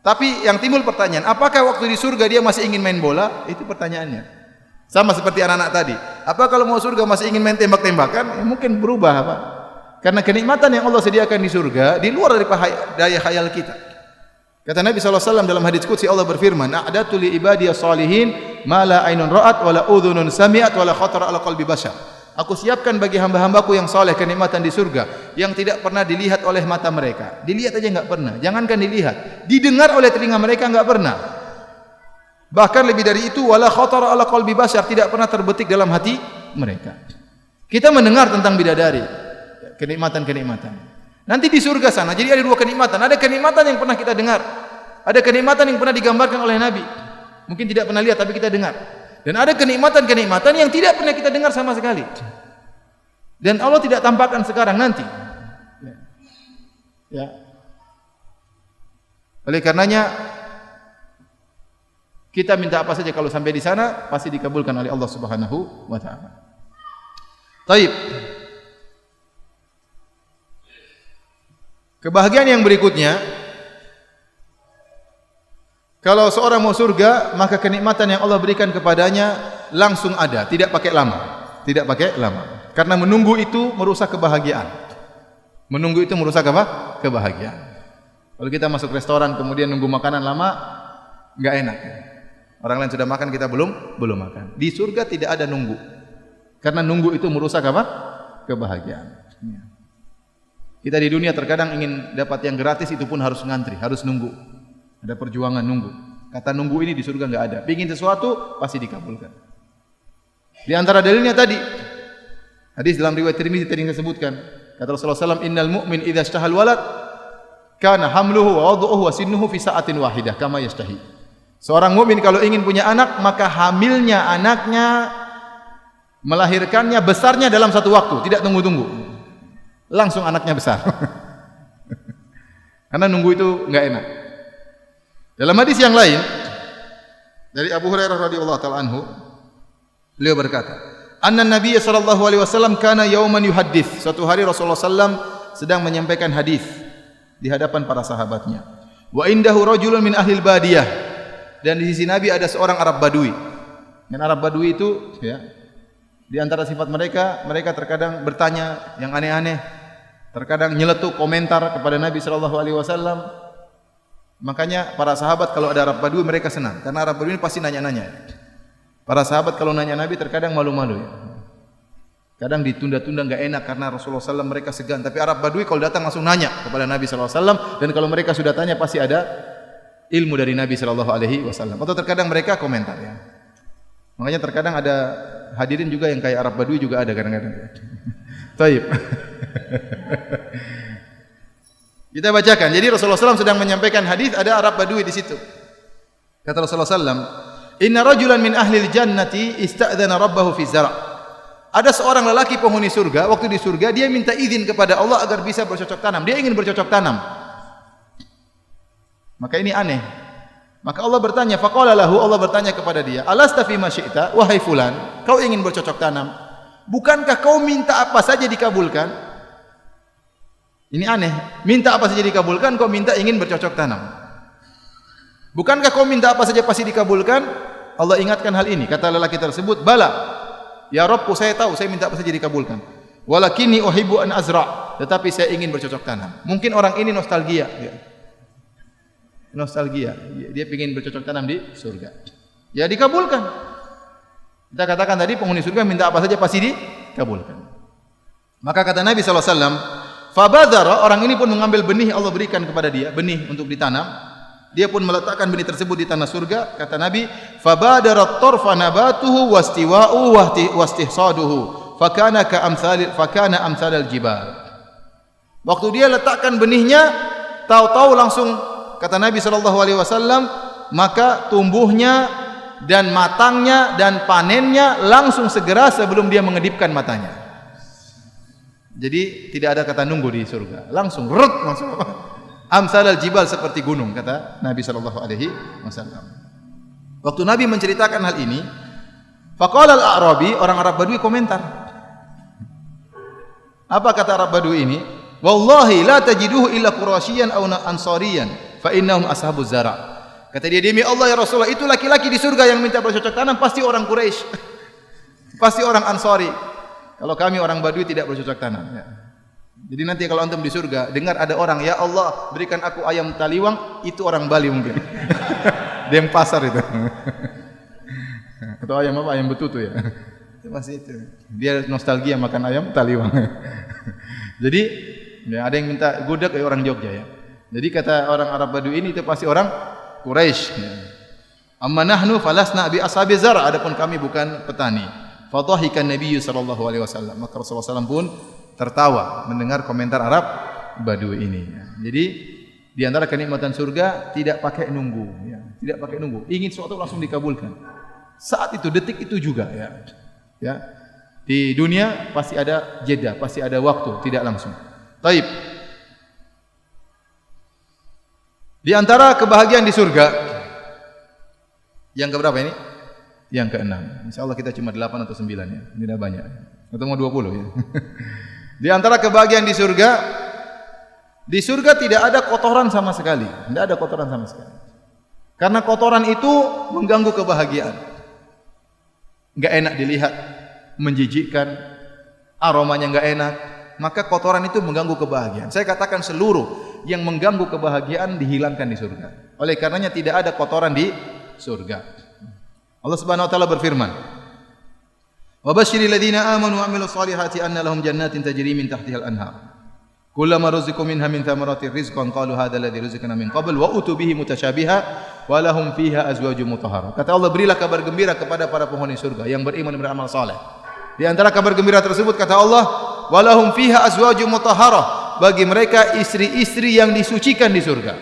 Tapi yang timbul pertanyaan, apakah waktu di surga dia masih ingin main bola? Itu pertanyaannya. Sama seperti anak-anak tadi. Apa kalau mau surga masih ingin main tembak-tembakan? Ya mungkin berubah, Pak. Karena kenikmatan yang Allah sediakan di surga di luar dari daya khayal kita. Kata Nabi SAW dalam hadits qudsi, Allah berfirman, "A'datu li ibadiyas shalihin ma la ainun ra'at wa la udhunun sami'at wa la khatara ala qalbi bashar." Aku siapkan bagi hamba-hambaku yang saleh kenikmatan di surga yang tidak pernah dilihat oleh mata mereka. Dilihat aja enggak pernah. Jangankan dilihat, didengar oleh telinga mereka enggak pernah. Bahkan lebih dari itu, wala khatara ala qalbi bashar, tidak pernah terbetik dalam hati mereka. Kita mendengar tentang bidadari, kenikmatan-kenikmatan. Nanti di surga sana, jadi ada dua kenikmatan. Ada kenikmatan yang pernah kita dengar, ada kenikmatan yang pernah digambarkan oleh Nabi. Mungkin tidak pernah lihat, tapi kita dengar. Dan ada kenikmatan-kenikmatan yang tidak pernah kita dengar sama sekali. Dan Allah tidak tampakkan sekarang, nanti. Ya. Oleh karenanya, kita minta apa saja kalau sampai di sana pasti dikabulkan oleh Allah Subhanahu wa taala. Taib. Kebahagiaan yang berikutnya, kalau seorang mau surga, maka kenikmatan yang Allah berikan kepadanya langsung ada, tidak pakai lama. Tidak pakai lama. Karena menunggu itu merusak kebahagiaan. Menunggu itu merusak apa? Kebahagiaan. Kalau kita masuk restoran kemudian nunggu makanan lama, enggak enak. Orang lain sudah makan, kita belum makan. Di surga tidak ada nunggu. Karena nunggu itu merusak apa? Kebahagiaan. Kita di dunia terkadang ingin dapat yang gratis, itu pun harus ngantri, harus nunggu. Ada perjuangan nunggu. Kata nunggu ini di surga enggak ada. Pingin sesuatu pasti dikabulkan. Di antara dalilnya tadi, hadis dalam riwayat Tirmizi tadi yang saya sebutkan, kata Rasulullah SAW, innal mu'min idza ishtahal walad kana hamluhu wa wad'uhu wa sinnuhu fi sa'atin wahidah kama yastahi. Seorang mukmin kalau ingin punya anak, maka hamilnya anaknya, melahirkannya, besarnya dalam satu waktu, tidak tunggu-tunggu. Langsung anaknya besar. Karena nunggu itu enggak enak. Dalam hadis yang lain dari Abu Hurairah radhiyallahu taala anhu, beliau berkata, "Anna Nabiy sallallahu alaihi wasallam kana yauman yuhaddits." Suatu hari Rasulullah sallam sedang menyampaikan hadis di hadapan para sahabatnya. Wa indahu rajulun min ahli badiyah. Dan di sisi Nabi ada seorang Arab Badui. Dan Arab Badui itu, ya, di antara sifat mereka, mereka terkadang bertanya yang aneh-aneh. Terkadang nyeletuk komentar kepada Nabi sallallahu alaihi wasallam. Makanya para sahabat kalau ada Arab Badui mereka senang, karena Arab Badui ini pasti nanya-nanya. Para sahabat kalau nanya Nabi terkadang malu-malu, ya. Kadang ditunda-tunda enggak enak karena Rasulullah SAW mereka segan. Tapi Arab Badui kalau datang langsung nanya kepada Nabi sallallahu alaihi wasallam, dan kalau mereka sudah tanya pasti ada ilmu dari Nabi sallallahu alaihi wasallam. Atau terkadang mereka komentar, ya. Makanya terkadang ada hadirin juga yang kayak Arab Badui juga ada kadang-kadang. Taib. Kita bacakan. Jadi Rasulullah SAW sedang menyampaikan hadis, ada Arab Badui di situ. Kata Rasulullah SAW, "Inna rajulan min ahli jannati ista'dzana rabbahu fi zara'." Ada seorang lelaki penghuni surga, waktu di surga dia minta izin kepada Allah agar bisa bercocok tanam. Dia ingin bercocok tanam. Maka ini aneh. Maka Allah bertanya, faqala lahu, Allah bertanya kepada dia, "Alasta fi ma syi'ta?" Wahai fulan, kau ingin bercocok tanam? Bukankah kau minta apa saja dikabulkan? Ini aneh. Minta apa saja dikabulkan, kau minta ingin bercocok tanam. Bukankah kau minta apa saja pasti dikabulkan? Allah ingatkan hal ini. Kata lelaki tersebut, "Bala. Ya Rabbku, saya tahu, saya minta apa saja dikabulkan. Walakinni uhibbu an azra'." Tetapi saya ingin bercocok tanam. Mungkin orang ini nostalgia. Nostalgia. Dia ingin bercocok tanam di surga. Ya dikabulkan. Kita katakan tadi penghuni surga minta apa saja pasti dikabulkan. Maka kata Nabi SAW, fabadara, orang ini pun mengambil benih Allah berikan kepada dia, benih untuk ditanam. Dia pun meletakkan benih tersebut di tanah surga. Kata Nabi, fabadara tarfa nabatuhu wastiwa'u wastihsaduhu fakana amsalal jibal. Waktu dia letakkan benihnya, tahu-tahu langsung kata Nabi SAW, maka tumbuhnya dan matangnya dan panennya langsung segera sebelum dia mengedipkan matanya. Jadi tidak ada kata nunggu di surga, langsung langsung amsalal jibal, seperti gunung, kata Nabi SAW. Waktu Nabi menceritakan hal ini, faqala al-a'rabi, orang Arab Badui komentar. Apa kata Arab Badui ini? Wallahi la tajiduhu illa qurasyian aw ansariyan fa innahum ashabuz zara'. Kata dia, demi Allah ya Rasulullah, itu laki-laki di surga yang minta bercocok tanam pasti orang Quraisy. Pasti orang Ansari. Kalau kami orang Badui tidak bercocok tanam, ya. Jadi nanti kalau antum di surga dengar ada orang, ya Allah berikan aku ayam taliwang, itu orang Bali mungkin. Denpasar itu. Atau ayam apa? Ayam betutu ya. Itu masih itu. Dia nostalgia makan ayam taliwang. Jadi ya, ada yang minta gudeg, orang Jogja ya. Jadi kata orang Arab Badui ini itu pasti orang Quraisy. Amma nahnu falasna bi ashabi zar', adapun kami bukan petani. Fadhahikan Nabi sallallahu alaihi wasallam. Maka Rasulullah SAW pun tertawa mendengar komentar Arab Badui ini. Jadi di antara kenikmatan surga tidak pakai nunggu, ya. Tidak pakai nunggu. Ingin sesuatu langsung dikabulkan. Saat itu, detik itu juga, ya. Ya. Di dunia pasti ada jeda, pasti ada waktu, tidak langsung. Taib. Di antara kebahagiaan di surga yang keberapa ini? Yang keenam. Insyaallah kita cuma 8 atau 9 ya. Ini dah banyak. Atau mau 20 ya. Di antara kebahagiaan di surga tidak ada kotoran sama sekali. Tidak ada kotoran sama sekali. Karena kotoran itu mengganggu kebahagiaan. Enggak enak dilihat, menjijikkan, aromanya enggak enak. Maka kotoran itu mengganggu kebahagiaan. Saya katakan seluruh yang mengganggu kebahagiaan dihilangkan di surga. Oleh karenanya tidak ada kotoran di surga. Allah Subhanahu wa taala berfirman, "Wa basyiril ladzina amanu wa 'amilus solihati anna lahum jannatin tajri min tahtihal anhar. Kullama ruziqu minha min thamaratir rizqan qalu hadzal ladzi ruziqna min qabl wa utu bihi mutasyabiha wa lahum fiha azwajun mutahharah." Kata Allah, berilah kabar gembira kepada para penghuni surga yang beriman dan beramal saleh. Di antara kabar gembira tersebut kata Allah, wa lahum fiha azwajun mutahharah, bagi mereka istri-istri yang disucikan di surga.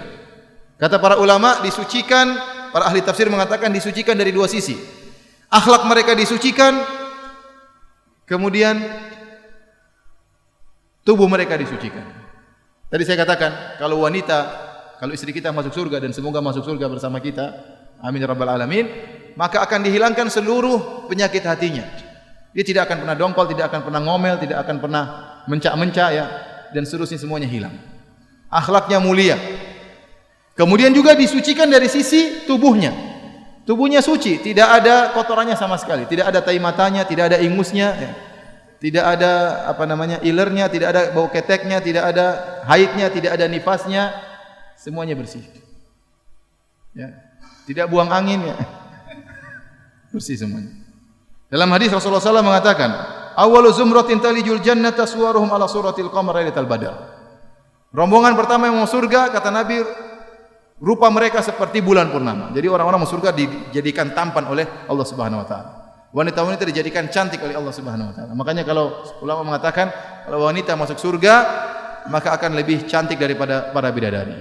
Kata para ulama, disucikan, para ahli tafsir mengatakan disucikan dari dua sisi. Akhlak mereka disucikan, kemudian tubuh mereka disucikan. Tadi saya katakan, kalau istri kita masuk surga, dan semoga masuk surga bersama kita, amin ya rabbal alamin, maka akan dihilangkan seluruh penyakit hatinya. Dia tidak akan pernah dongkol, tidak akan pernah ngomel, tidak akan pernah mencak-mencak, ya, dan seterusnya, semuanya hilang. Akhlaknya mulia. Kemudian juga disucikan dari sisi tubuhnya. Tubuhnya suci, tidak ada kotorannya sama sekali, tidak ada tai matanya, tidak ada ingusnya, ya. Tidak ada ilernya, tidak ada bau keteknya, tidak ada haidnya, tidak ada nifasnya, semuanya bersih. Ya. Tidak buang angin, ya. Bersih semuanya. Dalam hadis Rasulullah SAW mengatakan, "Awwalu zumratin talijul jannata suwaruhum ala suratil qamar lailatal badr." Rombongan pertama yang mau surga, kata Nabi, rupa mereka seperti bulan purnama. Jadi orang-orang mau surga dijadikan tampan oleh Allah Subhanahu wa taala. Wanita-wanita dijadikan cantik oleh Allah Subhanahu wa taala. Makanya kalau ulama mengatakan kalau wanita masuk surga, maka akan lebih cantik daripada para bidadari.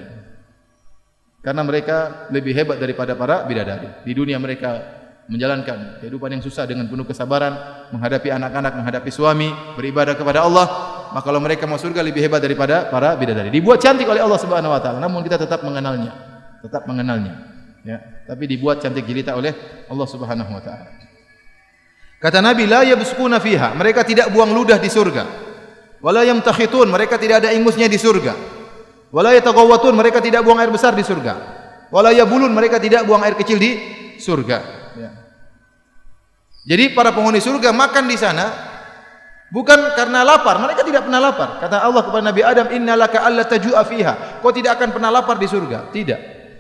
Karena mereka lebih hebat daripada para bidadari. Di dunia mereka menjalankan kehidupan yang susah dengan penuh kesabaran, menghadapi anak-anak, menghadapi suami, beribadah kepada Allah. Maka kalau mereka masuk surga lebih hebat daripada para bidadari. Dibuat cantik oleh Allah Subhanahu wa taala, namun kita tetap mengenalnya. Ya, tapi dibuat cantik jelita oleh Allah Subhanahu wa taala. Kata Nabi, la yabsukuna fiha, mereka tidak buang ludah di surga. Wala yamtakhitun, mereka tidak ada ingusnya di surga. Wala yataghawwatun, mereka tidak buang air besar di surga. Wala yabulun, mereka tidak buang air kecil di surga. Ya. Jadi para penghuni surga makan di sana bukan karena lapar, mereka tidak pernah lapar. Kata Allah kepada Nabi Adam, innalaka alla tajua fiha. Kau tidak akan pernah lapar di surga. Tidak.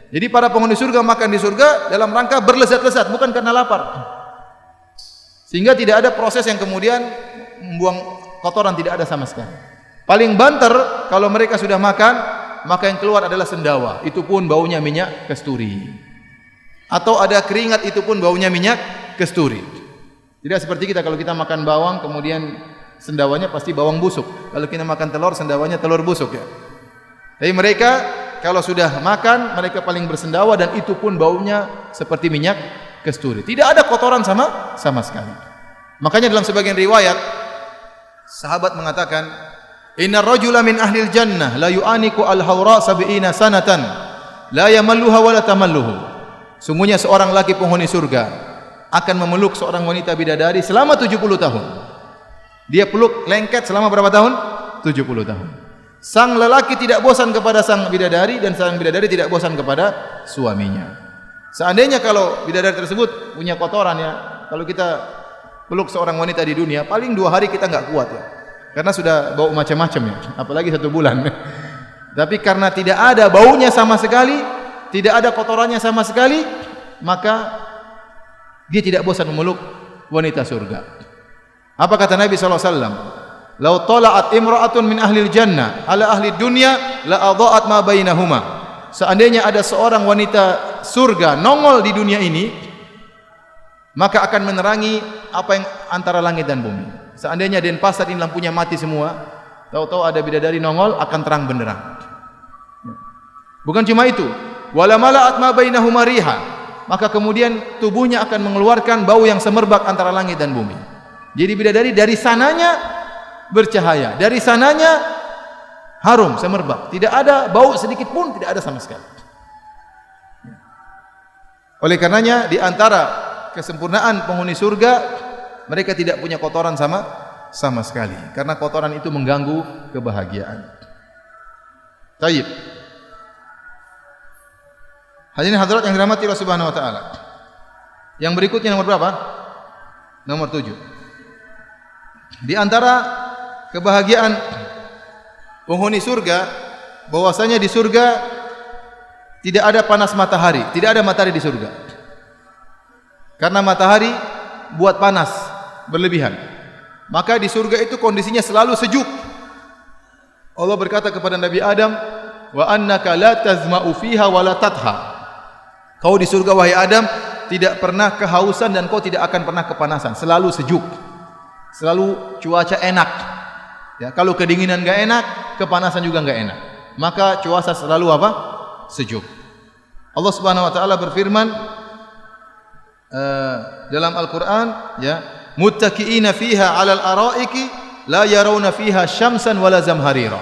Jadi para penghuni surga makan di surga dalam rangka berlezat-lezat, bukan karena lapar. Sehingga tidak ada proses yang kemudian membuang kotoran, tidak ada sama sekali. Paling banter kalau mereka sudah makan, maka yang keluar adalah sendawa. Itu pun baunya minyak kasturi. Atau ada keringat, itu pun baunya minyak kasturi. Tidak seperti kita, kalau kita makan bawang kemudian sendawanya pasti bawang busuk. Kalau kita makan telur, sendawanya telur busuk ya. Tapi mereka kalau sudah makan, mereka paling bersendawa dan itu pun baunya seperti minyak kasturi. Tidak ada kotoran sama sekali. Makanya dalam sebagian riwayat sahabat mengatakan, innar rajula min ahlil jannah la yu'aniku al-hawra sab'ina sanatan la yamalluha wa la tamalluhu. Sungguhnya seorang laki penghuni surga akan memeluk seorang wanita bidadari selama 70 tahun. Dia peluk lengket selama berapa tahun? 70 tahun. Sang lelaki tidak bosan kepada sang bidadari dan sang bidadari tidak bosan kepada suaminya. Seandainya kalau bidadari tersebut punya kotoran ya, kalau kita peluk seorang wanita di dunia, paling 2 hari kita enggak kuat ya. Karena sudah bau macam-macam ya, apalagi 1 bulan. Tapi karena tidak ada baunya sama sekali, tidak ada kotorannya sama sekali, maka dia tidak bosan memeluk wanita surga. Apa kata Nabi SAW? Lau tala'at imra'atun min ahlil jannah ala ahli dunya la adha'at ma bainahuma. Seandainya ada seorang wanita surga nongol di dunia ini, maka akan menerangi apa yang antara langit dan bumi. Seandainya Denpasar ini lampunya mati semua, tahu-tahu ada bidadari nongol, akan terang benderang. Bukan cuma itu, wala mala'at ma bainahuma riha, maka kemudian tubuhnya akan mengeluarkan bau yang semerbak antara langit dan bumi. Jadi bidadari dari sananya bercahaya, dari sananya harum semerbak, tidak ada bau sedikit pun, tidak ada sama sekali. Oleh karenanya di antara kesempurnaan penghuni surga, mereka tidak punya kotoran sama sekali, karena kotoran itu mengganggu kebahagiaan. Baik. Hadirin hadirat yang dirahmati Allah Subhanahu wa taala. Yang berikutnya nomor berapa? Nomor 7. Di antara kebahagiaan penghuni surga, bahwasanya di surga tidak ada panas matahari, tidak ada matahari di surga. Karena matahari buat panas berlebihan. Maka di surga itu kondisinya selalu sejuk. Allah berkata kepada Nabi Adam, "Wa annaka la tazma'u fiha wa la tatha." Kau di surga wahai Adam tidak pernah kehausan dan kau tidak akan pernah kepanasan, selalu sejuk. Selalu cuaca enak. Ya, kalau kedinginan enggak enak, kepanasan juga enggak enak. Maka cuaca selalu apa? Sejuk. Allah Subhanahu wa taala berfirman dalam Al-Qur'an, ya, muttaqiina fiha 'alal araiki la yarawna fiha syamsan wala zamharira.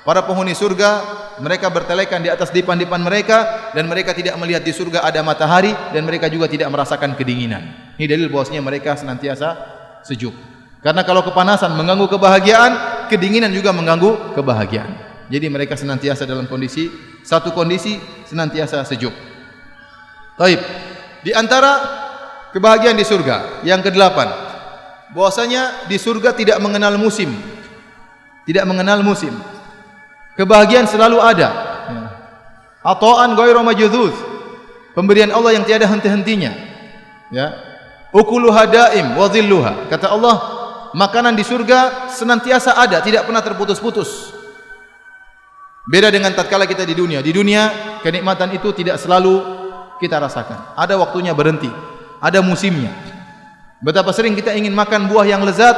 Para penghuni surga mereka bertelekan di atas dipan-dipan mereka dan mereka tidak melihat di surga ada matahari dan mereka juga tidak merasakan kedinginan. Ini dalil bahwasanya mereka senantiasa sejuk. Karena kalau kepanasan mengganggu kebahagiaan, kedinginan juga mengganggu kebahagiaan. Jadi mereka senantiasa dalam satu kondisi senantiasa sejuk. Baik. Di antara kebahagiaan di surga yang ke-8, bahwasanya di surga tidak mengenal musim. Tidak mengenal musim. Kebahagiaan selalu ada. Ata'an ghairu majdzuz. Pemberian Allah yang tiada henti-hentinya. Ya. Ukuluha daim wa dhilluha. Kata Allah, makanan di surga senantiasa ada, tidak pernah terputus-putus. Beda dengan tatkala kita di dunia. Di dunia kenikmatan itu tidak selalu kita rasakan. Ada waktunya berhenti, ada musimnya. Betapa sering kita ingin makan buah yang lezat,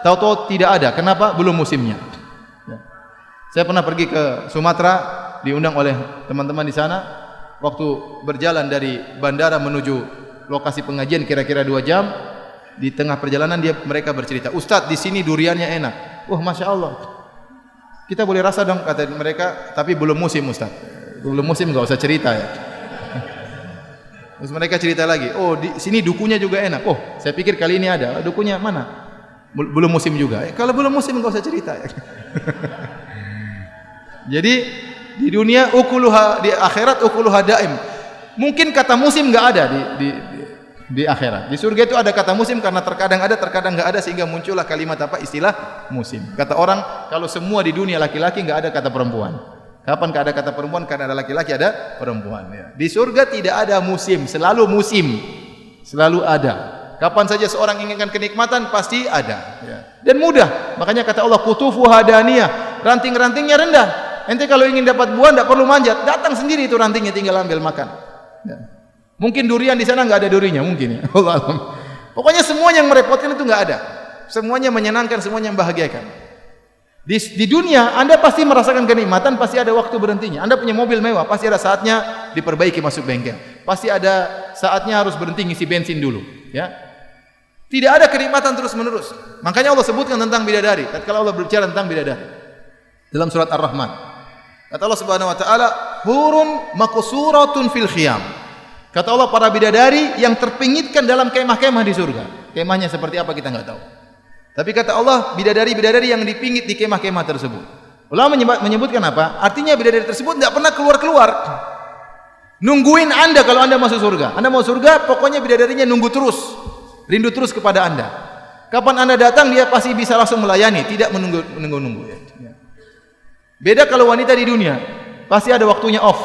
tahu-tahu tidak ada. Kenapa? Belum musimnya. Ya. Saya pernah pergi ke Sumatera, diundang oleh teman-teman di sana. Waktu berjalan dari bandara menuju lokasi pengajian kira-kira 2 jam. Di tengah perjalanan mereka bercerita, "Ustadz, di sini duriannya enak." Wah, masya Allah. Kita boleh rasa dong, kata mereka, tapi belum musim Ustadz. Belum musim, enggak usah cerita ya. Terus mereka cerita lagi, "Oh, di sini dukunya juga enak." Oh, saya pikir kali ini ada. Dukunya mana? Belum musim juga. Kalau belum musim enggak usah cerita ya. Jadi di dunia ukuluha, di akhirat ukuluha daim. Mungkin kata musim enggak ada di akhirat. Di surga itu ada kata musim karena terkadang ada, terkadang enggak ada, sehingga muncullah kalimat apa? Istilah musim. Kata orang kalau semua di dunia laki-laki enggak ada kata perempuan. Kapan ada kata perempuan? Karena ada laki-laki, ada perempuan ya. Di surga tidak ada musim, selalu musim. Selalu ada. Kapan saja seorang inginkan kenikmatan pasti ada ya. Dan mudah. Makanya kata Allah kutufuha daniyah, ranting-rantingnya rendah. Ente kalau ingin dapat buah tidak perlu manjat, datang sendiri itu rantingnya, tinggal ambil makan ya. Mungkin durian di sana enggak ada durinya mungkin ya. Allah alam. Pokoknya semuanya yang merepotkan itu enggak ada. Semuanya menyenangkan, semuanya membahagiakan. Di dunia Anda pasti merasakan kenikmatan, pasti ada waktu berhentinya. Anda punya mobil mewah, pasti ada saatnya diperbaiki masuk bengkel. Pasti ada saatnya harus berhenti ngisi bensin dulu, ya. Tidak ada kenikmatan terus-menerus. Makanya Allah sebutkan tentang bidadari. Tatkala Allah berbicara tentang bidadari dalam surat Ar-Rahman. Kata Allah Subhanahu wa taala, "Hurun maqsuratun fil khiyam." Kata Allah, para bidadari yang terpingitkan dalam kemah-kemah di surga. Kemahnya seperti apa kita enggak tahu. Tapi kata Allah, bidadari-bidadari yang dipingit di kemah-kemah tersebut. Ulama menyebutkan apa? Artinya bidadari tersebut tidak pernah keluar-keluar. Nungguin Anda kalau Anda masuk surga. Anda mau surga, pokoknya bidadarinya nunggu terus. Rindu terus kepada Anda. Kapan Anda datang, dia pasti bisa langsung melayani, tidak menunggu-nunggu ya. Beda kalau wanita di dunia, pasti ada waktunya off.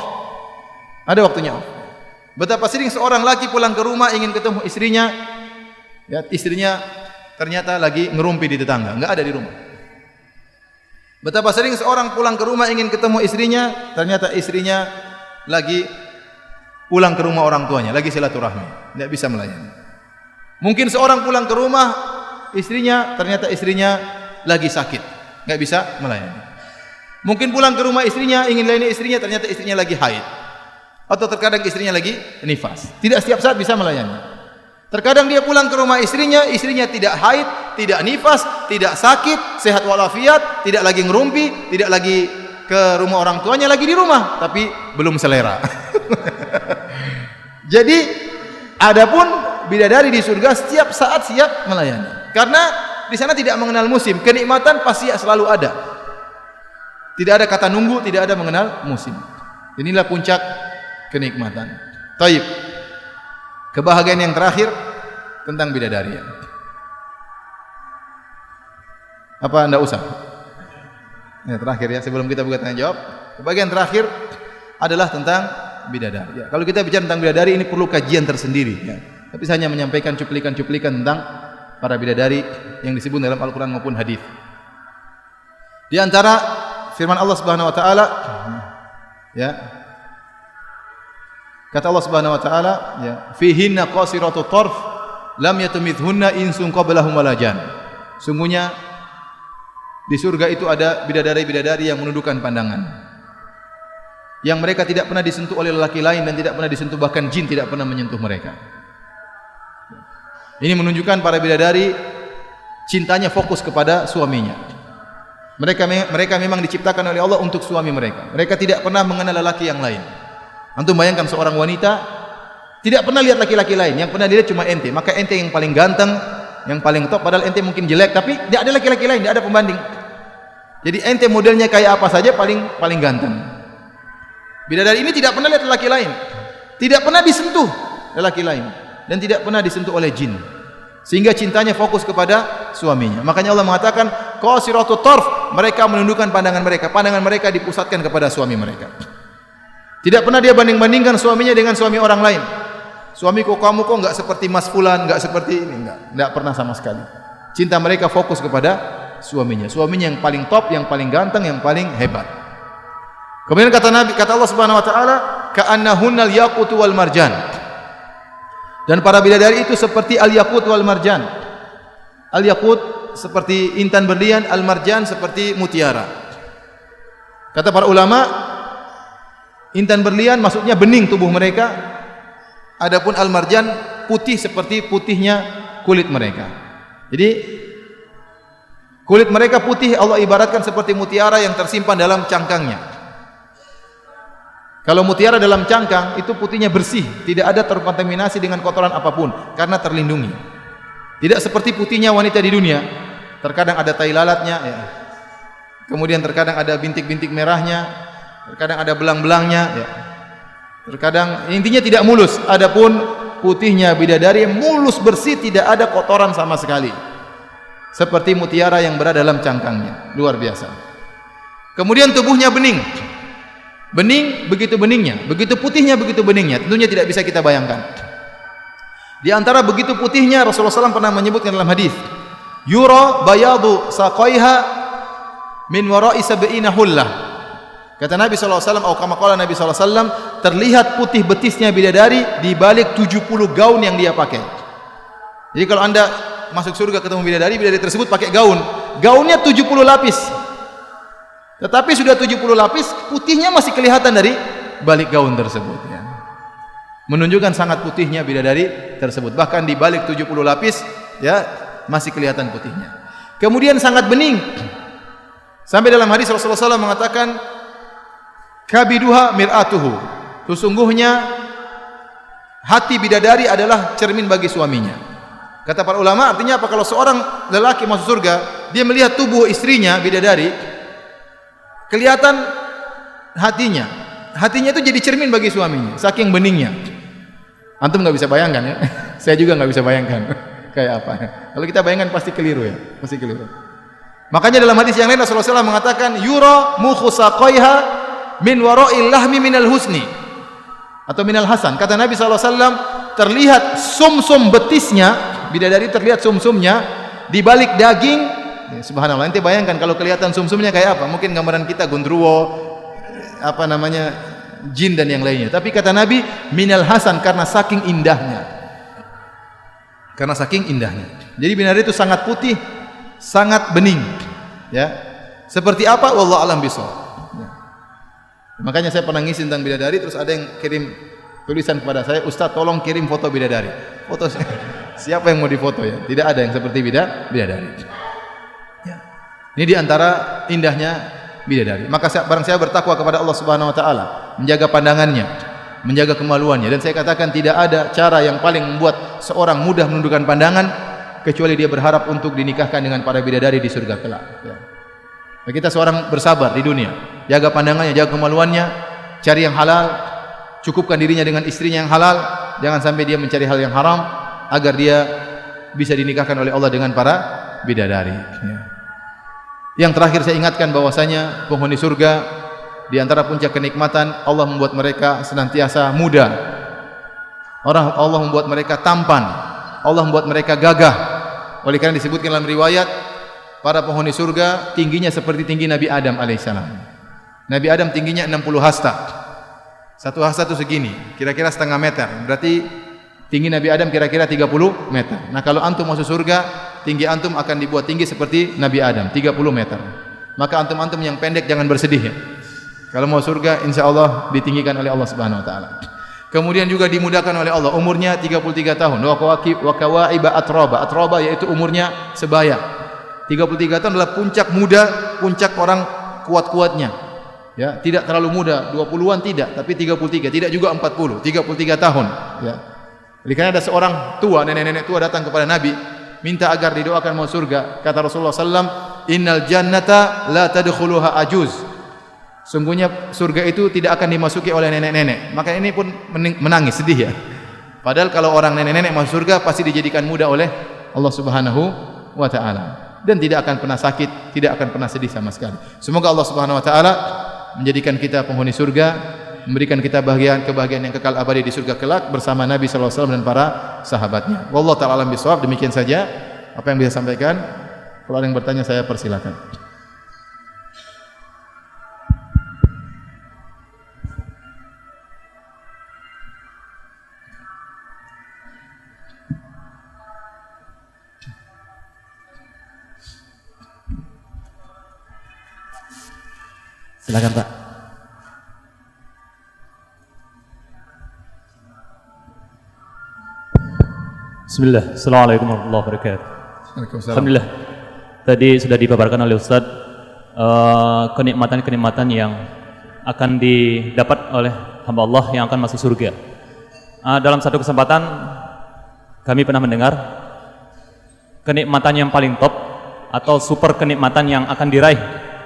Ada waktunya off. Betapa sering seorang laki pulang ke rumah ingin ketemu istrinya, ya, istrinya ternyata lagi ngerumpi di tetangga, enggak ada di rumah. Betapa sering seorang pulang ke rumah ingin ketemu istrinya, ternyata istrinya lagi pulang ke rumah orang tuanya, lagi silaturahmi, tidak bisa melayani. Mungkin seorang pulang ke rumah istrinya, ternyata istrinya lagi sakit, enggak bisa melayani. Mungkin pulang ke rumah istrinya, ingin melayani istrinya, ternyata istrinya lagi haid. Atau terkadang istrinya lagi nifas. Tidak setiap saat bisa melayani. Terkadang dia pulang ke rumah istrinya tidak haid, tidak nifas, tidak sakit, sehat walafiat, tidak lagi ngerumpi, tidak lagi ke rumah orang tuanya, lagi di rumah, tapi belum selera. Jadi, adapun bidadari di surga setiap saat siap melayani. Karena di sana tidak mengenal musim, kenikmatan pasti selalu ada. Tidak ada kata nunggu, tidak ada mengenal musim. Inilah puncak kenikmatan. Taib. Kebahagiaan yang terakhir tentang bidadari. Apa anda usah? Ya, terakhir ya, sebelum kita buka tanya jawab. Kebahagiaan terakhir adalah tentang bidadari. Ya, kalau kita bicara tentang bidadari, ini perlu kajian tersendiri. Ya. Tapi saya hanya menyampaikan cuplikan-cuplikan tentang para bidadari yang disebut dalam Al-Quran maupun hadis. Di antara firman Allah Subhanahu Wa Taala, ya. Kata Allah Subhanahu wa taala, ya, fihinna qasiratut tarf lam yatumithunna insun qablahum wala jan. Sungguhnya di surga itu ada bidadari-bidadari yang menundukkan pandangan. Yang mereka tidak pernah disentuh oleh lelaki lain dan tidak pernah disentuh, bahkan jin tidak pernah menyentuh mereka. Ini menunjukkan para bidadari cintanya fokus kepada suaminya. Mereka memang diciptakan oleh Allah untuk suami mereka. Mereka tidak pernah mengenal lelaki yang lain. Antum bayangkan seorang wanita tidak pernah lihat laki-laki lain, yang pernah dilihat cuma ente, maka ente yang paling ganteng, yang paling top, padahal ente mungkin jelek, tapi tidak ada laki-laki lain, tidak ada pembanding. Jadi ente modelnya kayak apa saja paling ganteng. Bidadari ini tidak pernah lihat laki lain, tidak pernah disentuh laki lain, dan tidak pernah disentuh oleh jin, sehingga cintanya fokus kepada suaminya. Makanya Allah mengatakan qasiratut tarf, mereka menundukkan pandangan mereka dipusatkan kepada suami mereka. Tidak pernah dia banding-bandingkan suaminya dengan suami orang lain. Suamiku, kamu kok enggak seperti Mas Fulan, enggak seperti ini, enggak pernah sama sekali. Cinta mereka fokus kepada suaminya. Suaminya yang paling top, yang paling ganteng, yang paling hebat. Kemudian kata Allah Subhanahu wa taala, ka'annahunnal yaqut wal marjan. Dan para bidadari itu seperti al-yaqut wal marjan. Al-yaqut seperti intan berlian, al-marjan seperti mutiara. Kata para ulama, intan berlian maksudnya bening tubuh mereka, adapun al-marjan putih seperti putihnya kulit mereka. Jadi kulit mereka putih, Allah ibaratkan seperti mutiara yang tersimpan dalam cangkangnya. Kalau mutiara dalam cangkang itu putihnya bersih, tidak ada terkontaminasi dengan kotoran apapun karena terlindungi. Tidak seperti putihnya wanita di dunia. terkadang ada tai lalatnya, ya. Kemudian terkadang ada bintik-bintik merahnya, terkadang ada belang-belangnya, ya. Terkadang intinya tidak mulus. Adapun putihnya bidadari mulus bersih, tidak ada kotoran sama sekali. Seperti mutiara yang berada dalam cangkangnya, luar biasa. Kemudian tubuhnya bening. Bening, begitu beningnya, begitu putihnya, begitu beningnya. Tentunya tidak bisa kita bayangkan. Di antara begitu putihnya, Rasulullah SAW pernah menyebutkan dalam hadis, yura bayadu saqaiha min wara'i sab'ina hullah. Kata Nabi SAW, atau kama qala Nabi SAW, terlihat putih betisnya bidadari di balik 70 gaun yang dia pakai. Jadi kalau anda masuk surga ketemu bidadari, bidadari tersebut pakai gaun. Gaunnya 70 lapis. Tetapi sudah 70 lapis, putihnya masih kelihatan dari balik gaun tersebut, ya. Menunjukkan sangat putihnya bidadari tersebut. Bahkan di balik 70 lapis, ya, masih kelihatan putihnya. Kemudian sangat bening. Sampai dalam hadis Rasulullah SAW mengatakan, kabiduha mir'atuhu. Sesungguhnya hati bidadari adalah cermin bagi suaminya. Kata para ulama, artinya apa? Kalau seorang lelaki masuk surga, dia melihat tubuh istrinya bidadari, kelihatan hatinya. Hatinya itu jadi cermin bagi suaminya, saking beningnya. Antum nggak bisa bayangkan, ya. Saya juga nggak bisa bayangkan kayak apa. Kalau kita bayangkan pasti keliru, ya, pasti keliru. Makanya dalam hadis yang lain Rasulullah SAW mengatakan, yura mukhu saqaiha min wara'il lahmi minal husni, atau minal hasan. Kata Nabi SAW, terlihat sumsum betisnya bidadari, terlihat sumsumnya di balik daging. Ya, subhanallah, ente bayangkan kalau kelihatan sumsumnya kayak apa? Mungkin gambaran kita gondruwo, apa namanya, jin dan yang lainnya. Tapi kata Nabi, minal hasan, karena saking indahnya. Karena saking indahnya. Jadi bidadari itu sangat putih, sangat bening, ya. Seperti apa? Wallahu a'lam bishawab. Ya. Makanya saya pernah ngisi tentang bidadari, terus ada yang kirim tulisan kepada saya, Ustaz tolong kirim foto bidadari. Foto siapa yang mau difoto, ya? Tidak ada yang seperti bidadari. Ini diantara indahnya bidadari. Maka barang saya bertakwa kepada Allah Subhanahu Wa Taala, menjaga pandangannya, menjaga kemaluannya. Dan saya katakan tidak ada cara yang paling membuat seorang mudah menundukkan pandangan kecuali dia berharap untuk dinikahkan dengan para bidadari di surga kelak. Ya. Kita seorang bersabar di dunia, jaga pandangannya, jaga kemaluannya, cari yang halal, cukupkan dirinya dengan istrinya yang halal, jangan sampai dia mencari hal yang haram agar dia bisa dinikahkan oleh Allah dengan para bidadari. Ya. Yang terakhir saya ingatkan bahwasanya penghuni surga di antara puncak kenikmatan, Allah membuat mereka senantiasa muda. Allah membuat mereka tampan. Allah membuat mereka gagah. Oleh karena disebutkan dalam riwayat, para penghuni surga tingginya seperti tinggi Nabi Adam alaihissalam. Nabi Adam tingginya 60 hasta. Satu hasta itu segini, kira-kira setengah meter. Berarti tinggi Nabi Adam kira-kira 30 meter. Nah, kalau antum masuk surga, tinggi antum akan dibuat tinggi seperti Nabi Adam, 30 meter. Maka antum-antum yang pendek jangan bersedih, ya. Kalau mau surga, insya Allah ditinggikan oleh Allah Subhanahu Wa Taala. Kemudian juga dimudahkan oleh Allah, umurnya 33 tahun. Wa kawaiba atroba. Atroba yaitu umurnya sebaya. 33 tahun adalah puncak muda, puncak orang kuat-kuatnya. Ya, tidak terlalu muda, 20-an tidak, tapi 33, tidak juga 40, 33 tahun, ya. Karena ada seorang tua, nenek-nenek tua datang kepada Nabi, minta agar didoakan mau surga. Kata Rasulullah SAW, innal jannata la tadkhuluha ajuz. Sungguhnya surga itu tidak akan dimasuki oleh nenek-nenek. Maka ini pun menangis, sedih, ya. Padahal kalau orang nenek-nenek masuk surga pasti dijadikan muda oleh Allah Subhanahu Wa Taala, dan tidak akan pernah sakit, tidak akan pernah sedih sama sekali. Semoga Allah Subhanahu Wa Taala menjadikan kita penghuni surga, memberikan kita kebahagiaan yang kekal abadi di surga kelak bersama Nabi sallallahu alaihi wasallam dan para sahabatnya. Wallahu ta'ala alam bisawab. Demikian saja apa yang bisa sampaikan. Kalau ada yang bertanya saya persilakan. Silakan, Pak. Bismillah. Assalamualaikum warahmatullahi wabarakatuh. Alhamdulillah. Tadi sudah dipaparkan oleh Ustaz kenikmatan-kenikmatan yang akan didapat oleh hamba Allah yang akan masuk surga. Dalam satu kesempatan kami pernah mendengar kenikmatan yang paling top atau super kenikmatan yang akan diraih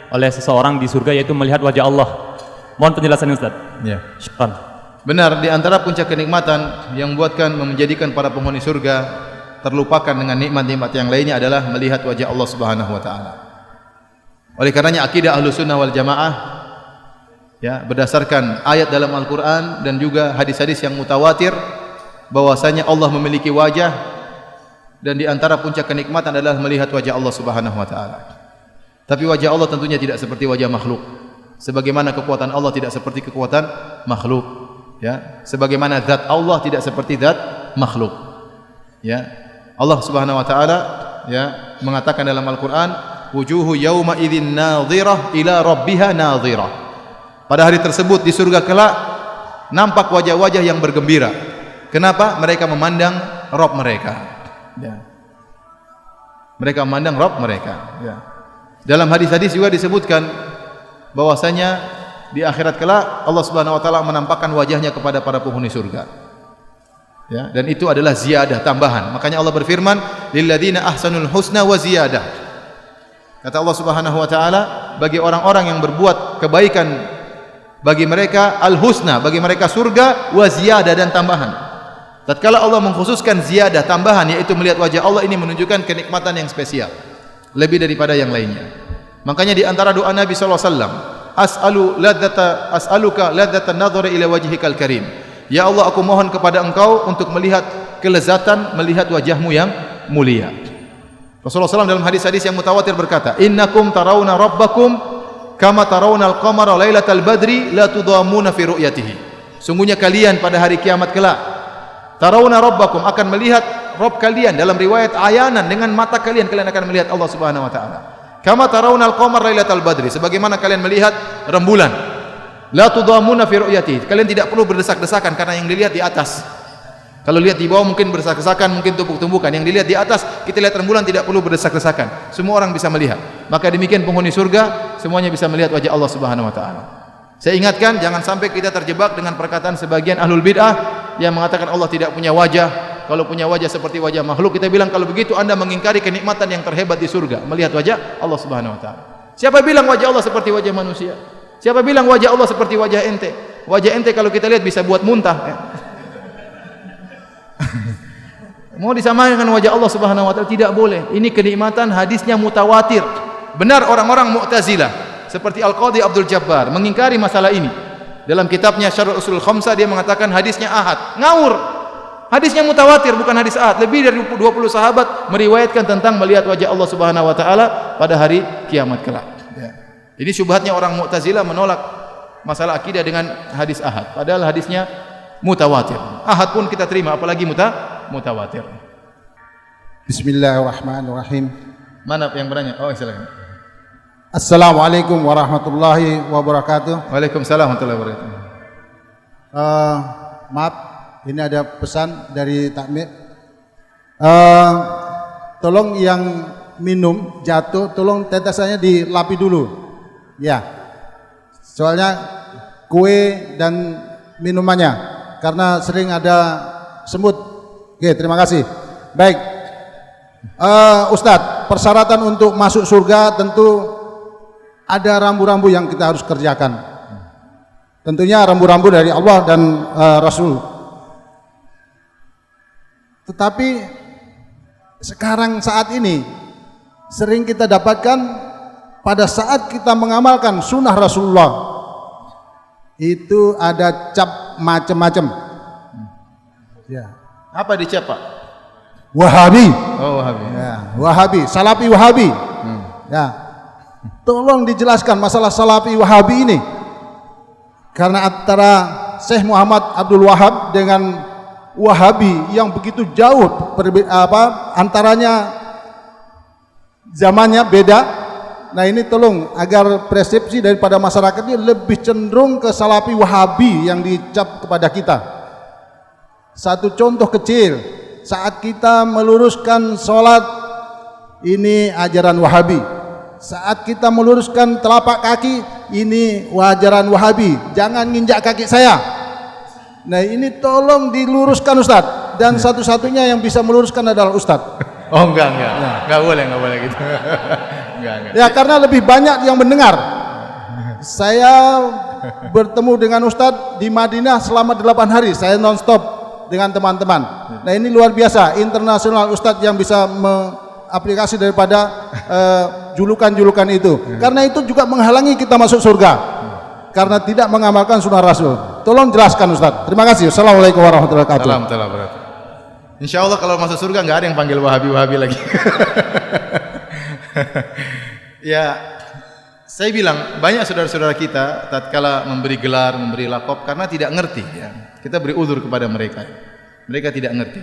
oleh seseorang di surga, yaitu melihat wajah Allah. Mohon penjelasannya Ustaz. Ya. Syukran. Benar, di antara puncak kenikmatan yang menjadikan para penghuni surga terlupakan dengan nikmat-nikmat yang lainnya adalah melihat wajah Allah Subhanahu wa taala. Oleh karenanya akidah Ahlussunnah wal Jamaah ya, berdasarkan ayat dalam Al-Qur'an dan juga hadis-hadis yang mutawatir bahwasanya Allah memiliki wajah, dan di antara puncak kenikmatan adalah melihat wajah Allah Subhanahu wa taala. Tapi wajah Allah tentunya tidak seperti wajah makhluk. Sebagaimana kekuatan Allah tidak seperti kekuatan makhluk, ya. Sebagaimana zat Allah tidak seperti zat makhluk. Ya. Allah Subhanahu wa taala ya mengatakan dalam Al-Qur'an, wujuhu yauma idzin nadhirah ila rabbiha nadhirah. Pada hari tersebut di surga kelak nampak wajah-wajah yang bergembira. Kenapa? Mereka memandang Rabb mereka. Ya. Mereka memandang Rabb mereka. Ya. Dalam hadis-hadis juga disebutkan bahwasanya di akhirat kelak Allah Subhanahu wa taala menampakkan wajahnya kepada para penghuni surga. Ya, dan itu adalah ziyadah, tambahan. Makanya Allah berfirman, lilladzina ahsanul husna wa ziyadah. Kata Allah Subhanahu wa taala, bagi orang-orang yang berbuat kebaikan bagi mereka al-husna, bagi mereka surga, wa ziyadah, dan tambahan. Tatkala Allah mengkhususkan ziyadah, tambahan, yaitu melihat wajah Allah, ini menunjukkan kenikmatan yang spesial, lebih daripada yang lainnya. Makanya di antara doa Nabi sallallahu alaihi wasallam, as'aluka ladzatan nadhari ila wajhikal karim. Ya Allah, aku mohon kepada Engkau untuk melihat kelezatan melihat wajahmu yang mulia. Rasulullah SAW dalam hadis-hadis yang mutawatir berkata, innakum tarawna rabbakum kama tarawna al-qamara lailatal badri la tudamuna fi ru'yatihi. Sungguhnya kalian pada hari kiamat kelak tarawna rabbakum, akan melihat Rabb kalian, dalam riwayat ayanan, dengan mata kalian akan melihat Allah Subhanahu wa taala. Kama tarawna al-qamara lailatal badri, sebagaimana kalian melihat rembulan. La tudamuna fi ru'yatihi, kalian tidak perlu berdesak-desakan karena yang dilihat di atas. Kalau lihat di bawah mungkin berdesak-desakan, mungkin tumpuk-tumpukan. Yang dilihat di atas, kita lihat rembulan tidak perlu berdesak-desakan. Semua orang bisa melihat. Maka demikian penghuni surga semuanya bisa melihat wajah Allah Subhanahu wa taala. Saya ingatkan jangan sampai kita terjebak dengan perkataan sebagian ahlul bid'ah yang mengatakan Allah tidak punya wajah. Kalau punya wajah seperti wajah makhluk, kita bilang kalau begitu Anda mengingkari kenikmatan yang terhebat di surga, melihat wajah Allah Subhanahu wa taala. Siapa bilang wajah Allah seperti wajah manusia? Siapa bilang wajah Allah seperti wajah ente? Wajah ente kalau kita lihat bisa buat muntah. Ya. Mau disamakan dengan wajah Allah Subhanahu wa taala, tidak boleh. Ini kenikmatan, hadisnya mutawatir. Benar orang-orang Mu'tazilah seperti Al-Qadhi Abdul Jabbar mengingkari masalah ini. Dalam kitabnya Syarh Ushul Khamsah dia mengatakan hadisnya ahad. Ngawur. Hadisnya mutawatir, bukan hadis ahad. Lebih dari 20 sahabat meriwayatkan tentang melihat wajah Allah Subhanahu wa taala pada hari kiamat kelak. Ini syubhatnya orang Mu'tazilah menolak masalah akidah dengan hadis ahad. Padahal hadisnya mutawatir. Ahad pun kita terima, apalagi mutawatir. Bismillahirrahmanirrahim. Mana yang bertanya? Oh, silakan. Assalamualaikum warahmatullahi wabarakatuh. Waalaikumsalam warahmatullahi wabarakatuh. Maaf, ini ada pesan dari takmir. Tolong yang minum jatuh, tolong tetesannya dilapi dulu. Ya, soalnya kue dan minumannya, karena sering ada semut. Oke, terima kasih. Baik, Ustadz, persyaratan untuk masuk surga tentu ada rambu-rambu yang kita harus kerjakan. Tentunya rambu-rambu dari Allah dan Rasul. Tetapi sekarang saat ini sering kita dapatkan pada saat kita mengamalkan sunnah Rasulullah itu ada cap macam-macam. Ya. Apa dicap, Pak? Wahabi. Oh, Wahabi. Ya, Wahabi, Salafi Wahabi. Ya. Tolong dijelaskan masalah Salafi Wahabi ini. Karena antara Syekh Muhammad Abdul Wahab dengan Wahabi yang begitu jauh antaranya zamannya beda. Nah, ini tolong agar persepsi daripada masyarakat ini lebih cenderung ke Salafi Wahabi yang dicap kepada kita. Satu contoh kecil, saat kita meluruskan sholat, ini ajaran Wahabi. Saat kita meluruskan telapak kaki, ini ajaran Wahabi. Jangan nginjak kaki saya. Nah, ini tolong diluruskan Ustadz. Dan satu-satunya yang bisa meluruskan adalah Ustadz. Oh enggak. Enggak boleh gitu. enggak. Ya karena lebih banyak yang mendengar. Saya bertemu dengan Ustadz di Madinah selama 8 hari. Saya non-stop dengan teman-teman. Nah ini luar biasa, internasional Ustadz yang bisa aplikasi daripada julukan-julukan itu. Karena itu juga menghalangi kita masuk surga. Karena tidak mengamalkan sunnah Rasul. Tolong jelaskan Ustadz. Terima kasih. Assalamualaikum warahmatullahi wabarakatuh. Assalamualaikum warahmatullahi wabarakatuh. Insya Allah kalau masuk surga nggak ada yang panggil Wahabi lagi. Ya, saya bilang banyak saudara-saudara kita tatkala memberi gelar, memberi lakop karena tidak ngerti. Ya, kita beri uzur kepada mereka. Mereka tidak ngerti.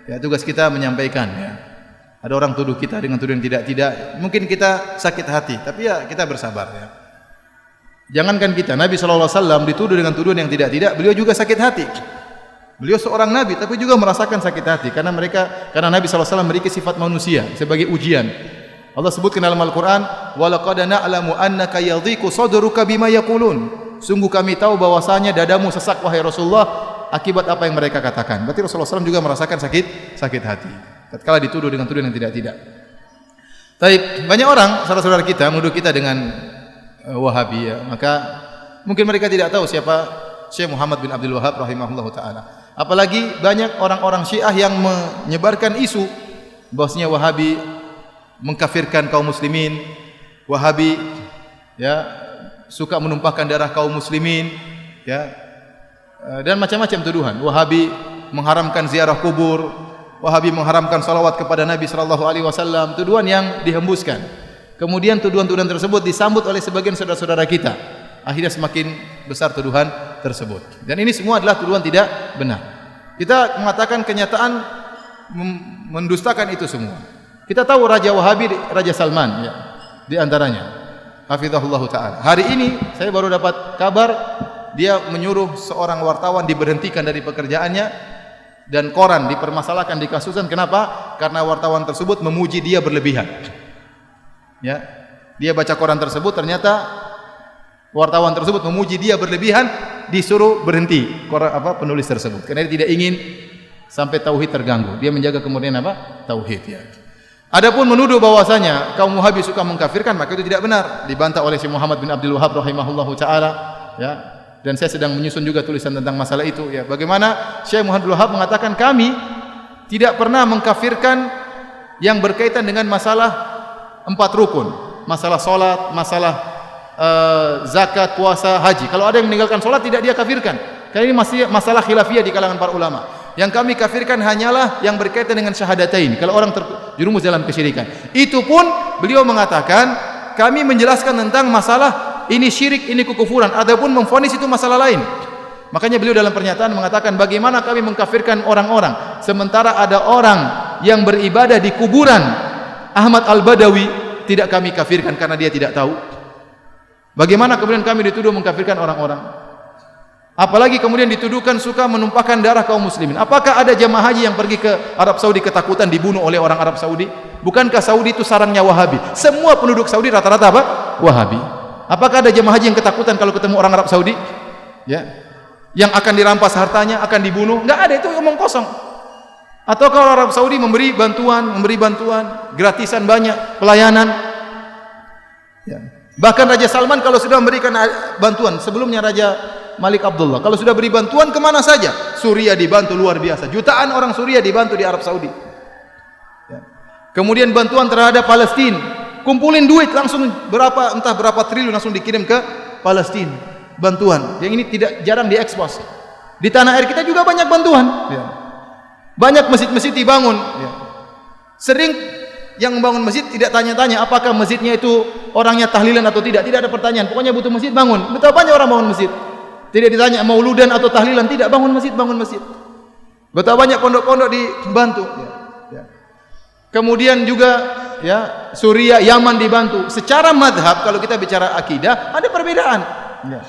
Ya, tugas kita menyampaikan. Ya. Ada orang tuduh kita dengan tuduhan tidak. Mungkin kita sakit hati, tapi ya kita bersabar. Ya. Jangankan kita, Nabi SAW dituduh dengan tuduhan yang tidak, beliau juga sakit hati. Beliau seorang Nabi, tapi juga merasakan sakit hati karena Nabi SAW memiliki sifat manusia sebagai ujian. Allah sebutkan dalam Al-Quran, وَلَقَدْ نَعْلَمُ أَنَّكَ يَضِيقُ صَدْرُكَ بِمَا يَقُولُونَ. Sungguh kami tahu bahwasanya dadamu sesak wahai Rasulullah akibat apa yang mereka katakan. Berarti Rasulullah SAW juga merasakan sakit hati. Tatkala dituduh dengan tuduhan yang tidak. Tapi banyak orang, saudara-saudara kita menuduh kita dengan Wahabi, ya. Maka mungkin mereka tidak tahu siapa Syekh Muhammad bin Abdul Wahab rahimahullahu taala. Apalagi banyak orang-orang Syiah yang menyebarkan isu bahwasanya Wahabi mengkafirkan kaum muslimin, Wahabi ya suka menumpahkan darah kaum muslimin, ya. Dan macam-macam tuduhan. Wahabi mengharamkan ziarah kubur, Wahabi mengharamkan salawat kepada Nabi sallallahu alaihi wasallam, tuduhan yang dihembuskan. Kemudian tuduhan-tuduhan tersebut disambut oleh sebagian saudara-saudara kita. Akhirnya semakin besar tuduhan tersebut. Dan ini semua adalah tuduhan tidak benar. Kita mengatakan kenyataan mendustakan itu semua. Kita tahu Raja Wahabi, Raja Salman, ya, di antaranya. Hafizahullah ta'ala. Hari ini saya baru dapat kabar dia menyuruh seorang wartawan diberhentikan dari pekerjaannya dan koran dipermasalahkan, dikasuskan. Kenapa? Karena wartawan tersebut memuji dia berlebihan. Ya, dia baca koran tersebut, ternyata wartawan tersebut memuji dia berlebihan, disuruh berhenti penulis tersebut karena dia tidak ingin sampai tauhid terganggu. Dia menjaga kemudian tauhid, ya. Adapun menuduh bahwasanya kaum Wahabi suka mengkafirkan, maka itu tidak benar, dibantah oleh Syekh Muhammad bin Abdul Wahab rahimahullahu taala, ya. Dan saya sedang menyusun juga tulisan tentang masalah itu, ya. Bagaimana Syekh Muhammad bin Abdul Wahab mengatakan kami tidak pernah mengkafirkan yang berkaitan dengan masalah 4 rukun, masalah solat, masalah zakat, puasa, haji. Kalau ada yang meninggalkan solat tidak dia kafirkan. Karena ini masih masalah khilafiyah di kalangan para ulama. Yang kami kafirkan hanyalah yang berkaitan dengan syahadatain. Kalau orang terjerumus dalam kesyirikan, itu pun beliau mengatakan kami menjelaskan tentang masalah ini syirik, ini kekufuran. Adapun memvonis itu masalah lain. Makanya beliau dalam pernyataan mengatakan bagaimana kami mengkafirkan orang-orang sementara ada orang yang beribadah di kuburan Ahmad Al-Badawi tidak kami kafirkan karena dia tidak tahu. Bagaimana kemudian kami dituduh mengkafirkan orang-orang? Apalagi kemudian dituduhkan suka menumpahkan darah kaum muslimin. Apakah ada jamaah haji yang pergi ke Arab Saudi ketakutan dibunuh oleh orang Arab Saudi? Bukankah Saudi itu sarangnya Wahabi? Semua penduduk Saudi rata-rata apa? Wahabi. Apakah ada jamaah haji yang ketakutan kalau ketemu orang Arab Saudi? Ya. Yang akan dirampas hartanya, akan dibunuh? Enggak ada, itu omong kosong. Atau kalau Arab Saudi memberi bantuan, gratisan banyak, pelayanan. Ya. Bahkan Raja Salman kalau sudah memberikan bantuan, sebelumnya Raja Malik Abdullah, kalau sudah beri bantuan kemana saja? Suriah dibantu luar biasa, jutaan orang Suriah dibantu di Arab Saudi. Ya. Kemudian bantuan terhadap Palestina, kumpulin duit langsung entah berapa triliun langsung dikirim ke Palestina. Bantuan, yang ini jarang diekspos. Di tanah air kita juga banyak bantuan. Ya. Banyak masjid-masjid dibangun. Ya. Sering yang membangun masjid tidak tanya-tanya apakah masjidnya itu orangnya tahlilan atau tidak. Tidak ada pertanyaan. Pokoknya butuh masjid, bangun. Betapa banyak orang bangun masjid. Tidak ditanya mauludan atau tahlilan, tidak, bangun masjid, bangun masjid. Betapa banyak pondok-pondok dibantu. Ya. Ya. Kemudian juga ya Suriah, Yaman dibantu. Secara madhab kalau kita bicara akidah ada perbedaan. Ya.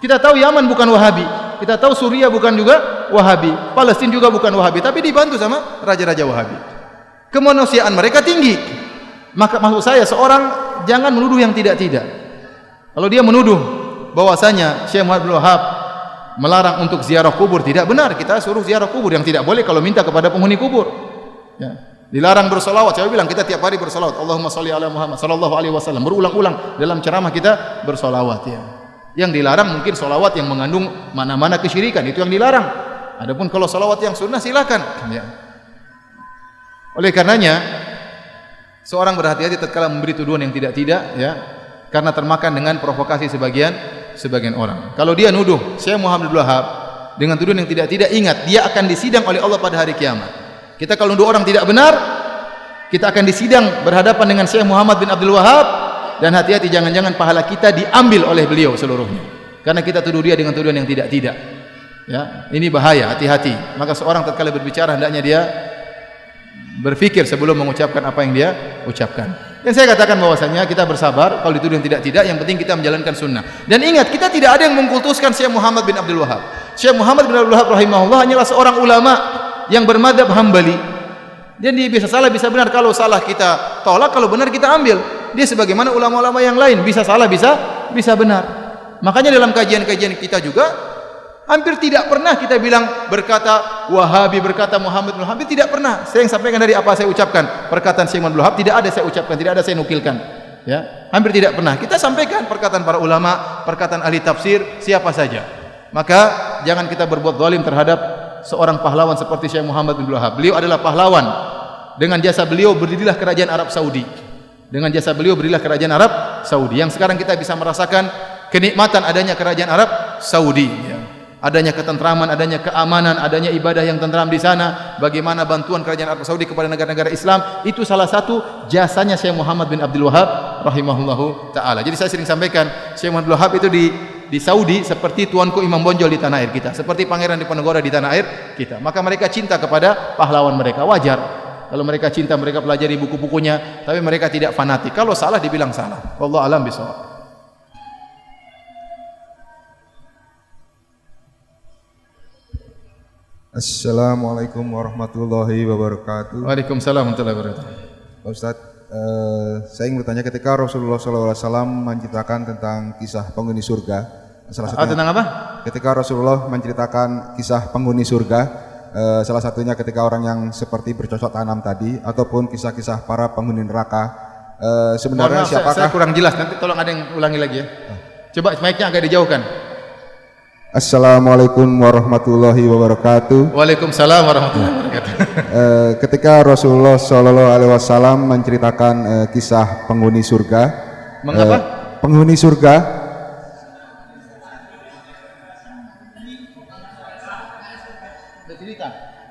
Kita tahu Yaman bukan Wahabi, kita tahu Suriah bukan juga Wahabi, Palestina juga bukan Wahabi, tapi dibantu sama raja-raja Wahabi. Kemanusiaan mereka tinggi. Maka maksud saya seorang jangan menuduh yang tidak-tidak. Kalau dia menuduh bahwasanya Syekh Muhammad bin Wahab melarang untuk ziarah kubur, tidak benar. Kita suruh ziarah kubur, yang tidak boleh kalau minta kepada penghuni kubur. Ya. Dilarang bersolawat. Saya bilang kita tiap hari bersolawat. Allahumma sholli ala Muhammad sallallahu alaihi wasallam. Berulang-ulang dalam ceramah kita bersolawat ya. Yang dilarang mungkin solawat yang mengandung mana-mana kesyirikan, itu yang dilarang. Adapun kalau solawat yang sunnah silakan. Ya. Oleh karenanya seorang berhati-hati tatkala memberi tuduhan yang tidak-tidak ya, karena termakan dengan provokasi sebagian orang. Kalau dia nuduh Syekh Muhammad Abdul Wahab dengan tuduhan yang tidak-tidak, ingat dia akan disidang oleh Allah pada hari kiamat. Kita kalau nuduh orang tidak benar, kita akan disidang berhadapan dengan Syekh Muhammad bin Abdul Wahab, dan hati-hati jangan-jangan pahala kita diambil oleh beliau seluruhnya. Karena kita tuduh dia dengan tuduhan yang tidak-tidak. Ya, ini bahaya, hati-hati. Maka seorang tatkala berbicara hendaknya dia berpikir sebelum mengucapkan apa yang dia ucapkan. Dan saya katakan bahwasanya kita bersabar kalau dituduh yang tidak-tidak, yang penting kita menjalankan sunnah. Dan ingat, kita tidak ada yang mengkultuskan Syekh Muhammad bin Abdul Wahab. Syekh Muhammad bin Abdul Wahab rahimahullah hanyalah seorang ulama yang bermadzhab Hambali. Dan dia bisa salah bisa benar. Kalau salah kita tolak, kalau benar kita ambil. Dia sebagaimana ulama-ulama yang lain, bisa salah bisa benar. Makanya dalam kajian-kajian kita juga hampir tidak pernah kita bilang berkata Wahabi, berkata Muhammad bin Wahab, tidak pernah. Saya yang sampaikan dari apa saya ucapkan. Perkataan Syekh Muhammad bin Wahab tidak ada saya ucapkan, tidak ada saya nukilkan. Ya, hampir tidak pernah. Kita sampaikan perkataan para ulama, perkataan ahli tafsir, siapa saja. Maka jangan kita berbuat zalim terhadap seorang pahlawan seperti Syekh Muhammad bin Abdul Wahab. Beliau adalah pahlawan. Dengan jasa beliau berdirilah kerajaan Arab Saudi. Dengan jasa beliau berdirilah kerajaan Arab Saudi. Yang sekarang kita bisa merasakan kenikmatan adanya kerajaan Arab Saudi. Ya. Adanya ketentraman, adanya keamanan, adanya ibadah yang tentram di sana. Bagaimana bantuan kerajaan Arab Saudi kepada negara-negara Islam, itu salah satu jasanya Syekh Muhammad bin Abdul Wahab rahimahullahu taala. Jadi saya sering sampaikan, Syekh Muhammad bin Abdul Wahab itu di Saudi seperti tuanku Imam Bonjol di tanah air kita, seperti Pangeran Diponegoro di tanah air kita. Maka mereka cinta kepada pahlawan mereka, wajar. Kalau mereka cinta, mereka pelajari buku-bukunya, tapi mereka tidak fanatik. Kalau salah dibilang salah. Wallahu a'lam bishawab. Assalamualaikum warahmatullahi wabarakatuh. Waalaikumsalam warahmatullahi wabarakatuh. Pak Ustadz, saya ingin bertanya, ketika Rasulullah SAW menceritakan tentang kisah penghuni surga, salah satunya, tentang apa? Ketika Rasulullah menceritakan kisah penghuni surga, salah satunya ketika orang yang seperti bercocok tanam tadi, ataupun kisah-kisah para penghuni neraka, sebenarnya siapakah? Saya kurang jelas, nanti tolong ada yang ulangi lagi ya. Coba mic-nya agak dijauhkan. Assalamualaikum warahmatullahi wabarakatuh. Waalaikumsalam warahmatullahi wabarakatuh. Ketika Rasulullah SAW menceritakan kisah penghuni surga, mengapa? Penghuni surga,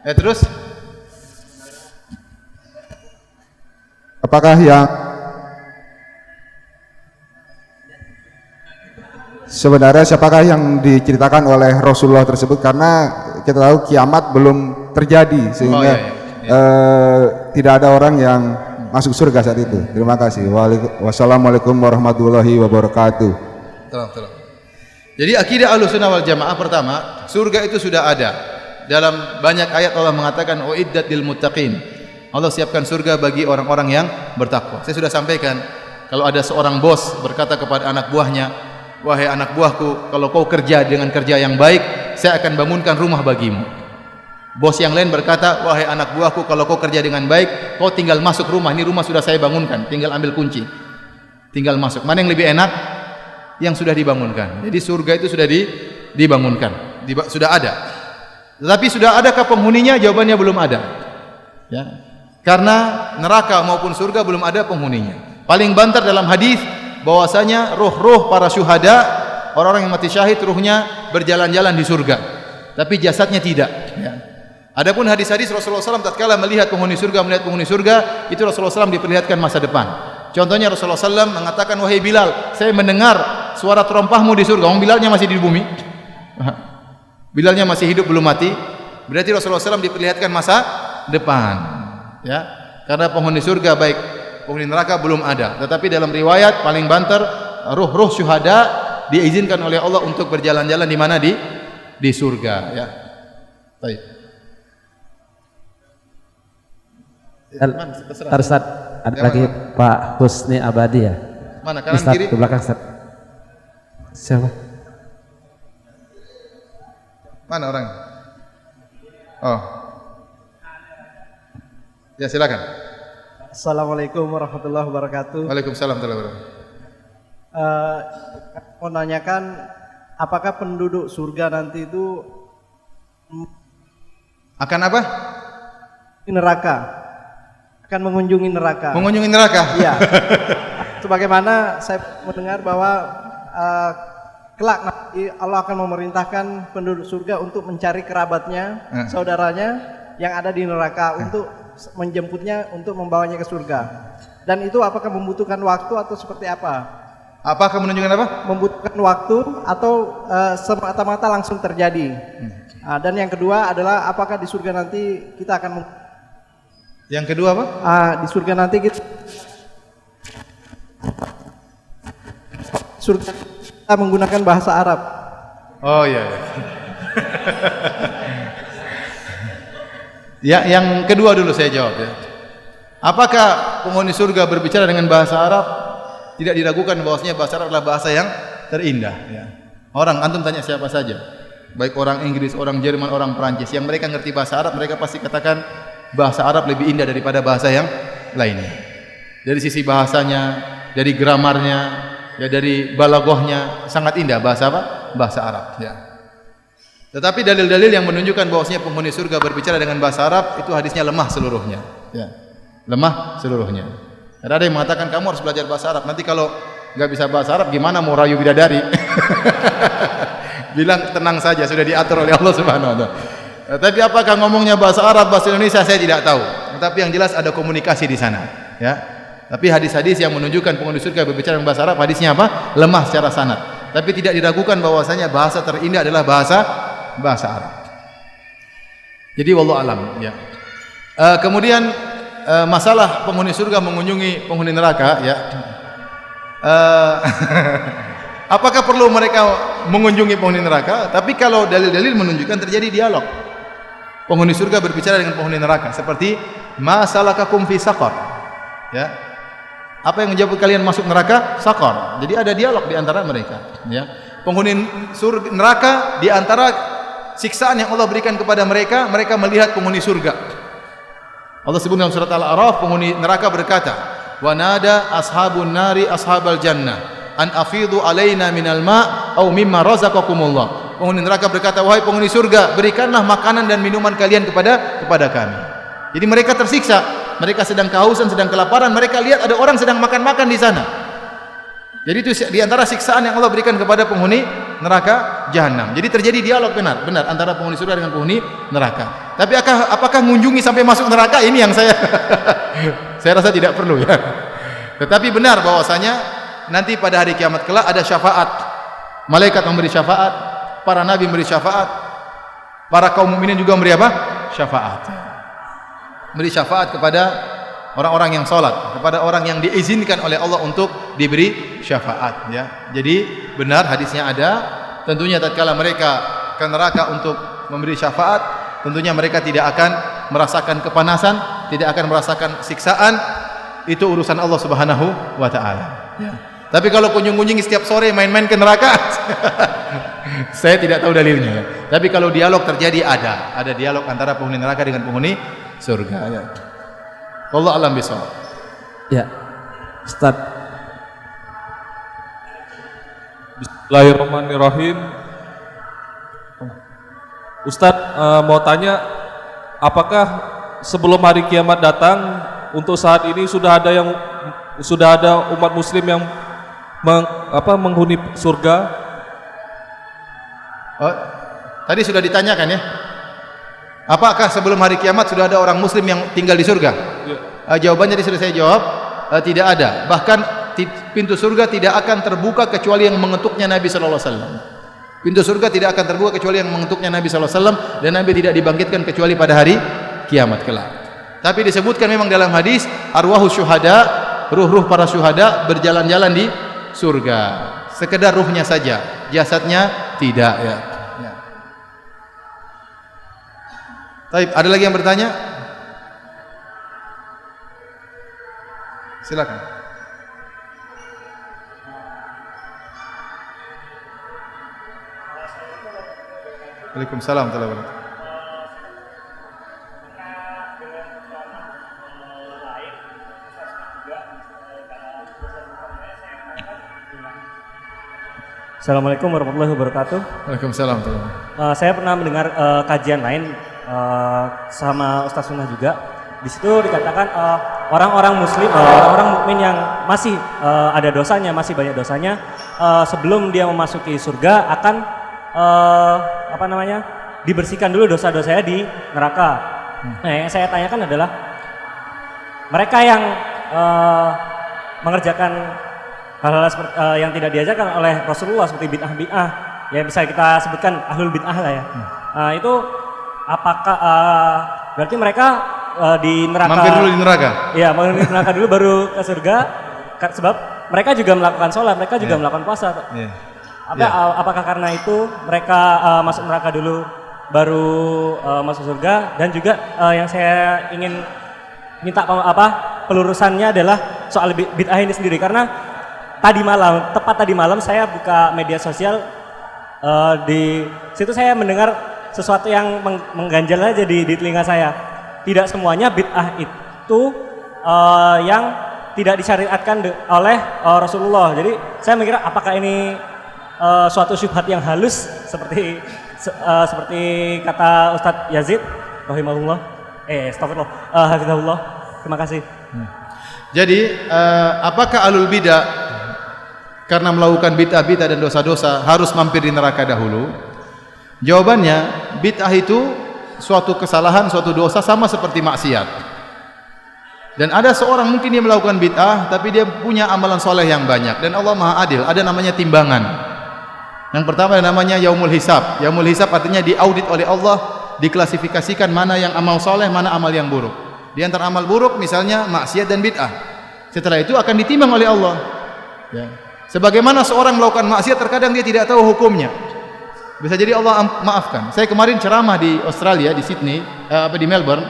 Terus? Apakah yang sebenarnya siapakah yang diceritakan oleh Rasulullah tersebut? Karena kita tahu kiamat belum terjadi, sehingga tidak ada orang yang masuk surga saat itu. Terima kasih. Wassalamualaikum warahmatullahi wabarakatuh. Jadi akidah Ahlussunnah wal Jamaah, pertama, surga itu sudah ada. Dalam banyak ayat Allah mengatakan uiddat lil muttaqin. Allah siapkan surga bagi orang-orang yang bertakwa. Saya sudah sampaikan, kalau ada seorang bos berkata kepada anak buahnya, wahai anak buahku, kalau kau kerja dengan kerja yang baik, saya akan bangunkan rumah bagimu. Bos yang lain berkata, wahai anak buahku, kalau kau kerja dengan baik, kau tinggal masuk rumah, ini rumah sudah saya bangunkan, tinggal ambil kunci, tinggal masuk. Mana yang lebih enak? Yang sudah dibangunkan. Jadi surga itu sudah dibangunkan, sudah ada. Tetapi sudah adakah penghuninya? Jawabannya belum ada. Ya. Karena neraka maupun surga belum ada penghuninya. Paling banter dalam hadis bahwasanya roh-roh para syuhada, orang-orang yang mati syahid, ruhnya berjalan-jalan di surga, tapi jasadnya tidak. Ya. Adapun hadis-hadis Rasulullah SAW tatkala melihat penghuni surga, itu Rasulullah SAW diperlihatkan masa depan. Contohnya Rasulullah SAW mengatakan, wahai Bilal, saya mendengar suara terompahmu di surga. Bilalnya masih di bumi. Bilalnya masih hidup, belum mati. Berarti Rasulullah SAW diperlihatkan masa depan, ya. Karena penghuni surga baik penghuni neraka belum ada. Tetapi dalam riwayat paling banter, ruh-ruh syuhada diizinkan oleh Allah untuk berjalan-jalan di mana? Di surga, ya. Baik. Ustaz, ada lagi Pak Husni Abadi ya. Mana, kanan Ustaz, kiri? ke belakang Ustaz. Siapa? Mana orang? Oh. Ya, silakan. Assalamualaikum warahmatullahi wabarakatuh. Waalaikumsalam warahmatullahi wabarakatuh. Mau nanyakan, apakah penduduk surga nanti itu Akan apa? neraka? Akan mengunjungi neraka? Mengunjungi neraka? Iya. Sebagaimana saya mendengar bahwa kelak nanti Allah akan memerintahkan penduduk surga untuk mencari kerabatnya, saudaranya yang ada di neraka untuk menjemputnya, untuk membawanya ke surga. Dan itu apakah membutuhkan waktu atau seperti apa? Apakah menunjukkan apa? Membutuhkan waktu atau semata-mata langsung terjadi. Dan yang kedua adalah apakah di surga nanti kita akan Yang kedua apa? di surga nanti kita menggunakan bahasa Arab. Oh iya. Ya, yang kedua dulu saya jawab ya. Apakah penghuni surga berbicara dengan bahasa Arab? Tidak diragukan bahwasanya bahasa Arab adalah bahasa yang terindah ya. Orang antum tanya siapa saja, baik orang Inggris, orang Jerman, orang Perancis, yang mereka ngerti bahasa Arab, mereka pasti katakan bahasa Arab lebih indah daripada bahasa yang lainnya. Dari sisi bahasanya, dari gramarnya, ya dari balaghahnya sangat indah bahasa apa? Bahasa Arab ya. Tetapi dalil-dalil yang menunjukkan bahwasanya penghuni surga berbicara dengan bahasa Arab itu hadisnya lemah seluruhnya ya. Lemah seluruhnya. Ada yang mengatakan kamu harus belajar bahasa Arab. Nanti kalau nggak bisa bahasa Arab gimana mau rayu bidadari? Bilang tenang saja, sudah diatur oleh Allah Subhanahu wa taala. Tapi apakah ngomongnya bahasa Arab, bahasa Indonesia saya tidak tahu. Tapi yang jelas ada komunikasi di sana, ya. Tapi hadis-hadis yang menunjukkan penghuni surga berbicara bahasa Arab, hadisnya apa? Lemah secara sanad. Tapi tidak diragukan bahwasanya bahasa terindah adalah bahasa Arab. Jadi wallahu alam, ya. Kemudian masalah penghuni surga mengunjungi penghuni neraka, ya. Apakah perlu mereka mengunjungi penghuni neraka? Tapi kalau dalil-dalil menunjukkan terjadi dialog. Penghuni surga berbicara dengan penghuni neraka seperti masalakakum fi saqar. Ya. Apa yang menjadikan kalian masuk neraka? Saqar. Jadi ada dialog di antara mereka, ya. Penghuni surga neraka di antara siksaan yang Allah berikan kepada mereka, mereka melihat penghuni surga. Allah sebut dalam surat Al-A'raf, penghuni neraka berkata, "Wa nada ashabun nari ashabal jannah an afidu alaina minal ma' au mimma razaqakumullah." Penghuni neraka berkata, "Wahai penghuni surga, berikanlah makanan dan minuman kalian kepada kami." Jadi mereka tersiksa, mereka sedang kehausan, sedang kelaparan, mereka lihat ada orang sedang makan-makan di sana. Jadi itu di antara siksaan yang Allah berikan kepada penghuni neraka jahanam. Jadi terjadi dialog benar antara penghuni surga dengan penghuni neraka. Tapi apakah mengunjungi sampai masuk neraka? Ini yang saya saya rasa tidak perlu ya. Tetapi benar bahwasanya nanti pada hari kiamat kelak ada syafaat. Malaikat memberi syafaat, para nabi memberi syafaat, para kaum mukminin juga memberi apa? Syafaat. Memberi syafaat kepada orang-orang yang sholat, kepada orang yang diizinkan oleh Allah untuk diberi syafaat ya. Jadi benar hadisnya ada. Tentunya tatkala mereka ke neraka untuk memberi syafaat, tentunya mereka tidak akan merasakan kepanasan, tidak akan merasakan siksaan. Itu urusan Allah Subhanahu wa taala ya. Tapi kalau kunjung-kunjung setiap sore main-main ke neraka saya tidak tahu dalilnya ya. Tapi kalau dialog terjadi ada dialog antara penghuni neraka dengan penghuni surga ya. Wallahu a'lam bishawab. Ya, Ustaz. Bismillahirrahmanirrahim. Ustaz mau tanya, apakah sebelum hari kiamat datang untuk saat ini sudah ada umat muslim yang menghuni surga? Oh, tadi sudah ditanyakan ya. Apakah sebelum hari kiamat sudah ada orang muslim yang tinggal di surga? Ya. Jawabannya tadi sudah saya jawab, tidak ada. Bahkan pintu surga tidak akan terbuka kecuali yang mengetuknya Nabi sallallahu alaihi wasallam. Pintu surga tidak akan terbuka kecuali yang mengetuknya Nabi sallallahu alaihi wasallam, dan Nabi tidak dibangkitkan kecuali pada hari kiamat kelak. Tapi disebutkan memang dalam hadis, arwahus syuhada, ruh-ruh para syuhada berjalan-jalan di surga. Sekedar ruhnya saja, jasadnya tidak ya. Baik, ada lagi yang bertanya? Silakan. Waalaikumsalam warahmatullahi wabarakatuh. Assalamualaikum warahmatullahi wabarakatuh. Waalaikumsalam. Saya pernah mendengar kajian lain sama Ustaz Sunnah juga. Di situ dikatakan orang-orang Muslim, orang-orang mukmin yang masih ada dosanya, masih banyak dosanya, sebelum dia memasuki surga akan dibersihkan dulu dosa-dosanya di neraka. Nah, yang saya tanyakan adalah mereka yang mengerjakan hal-hal yang tidak diajarkan oleh Rasulullah seperti bid'ah-bid'ah, ya bisa kita sebutkan ahlul bid'ah lah ya. Itu apakah berarti mereka di neraka? Mampir dulu di neraka. Iya, mampir di neraka dulu baru ke surga. Sebab mereka juga melakukan sholat, mereka juga melakukan puasa. Apakah karena itu mereka masuk neraka dulu baru masuk surga? Dan juga yang saya ingin minta pelurusannya adalah soal bid'ah ini sendiri, karena tepat tadi malam saya buka media sosial, di situ saya mendengar sesuatu yang mengganjal aja di telinga saya. Tidak semuanya bid'ah itu yang tidak disyariatkan oleh Rasulullah. Jadi saya mikir apakah ini suatu syubhat yang halus seperti kata Ustadz Yazid rahimahullah, astagfirullah, hafizahullah. Terima kasih. Jadi apakah ahlul bidah karena melakukan bid'ah-bid'ah dan dosa-dosa harus mampir di neraka dahulu? Jawabannya, bid'ah itu suatu kesalahan, suatu dosa sama seperti maksiat. Dan ada seorang mungkin dia melakukan bid'ah tapi dia punya amalan soleh yang banyak, dan Allah Maha Adil, ada namanya timbangan. Yang pertama namanya yaumul hisab. Yaumul hisab artinya diaudit oleh Allah, diklasifikasikan mana yang amal soleh, mana amal yang buruk. Di antara amal buruk misalnya maksiat dan bid'ah. Setelah itu akan ditimbang oleh Allah. Ya. Sebagaimana seorang melakukan maksiat terkadang dia tidak tahu hukumnya. Bisa jadi Allah maafkan. Saya kemarin ceramah di Australia, di Sydney, di Melbourne.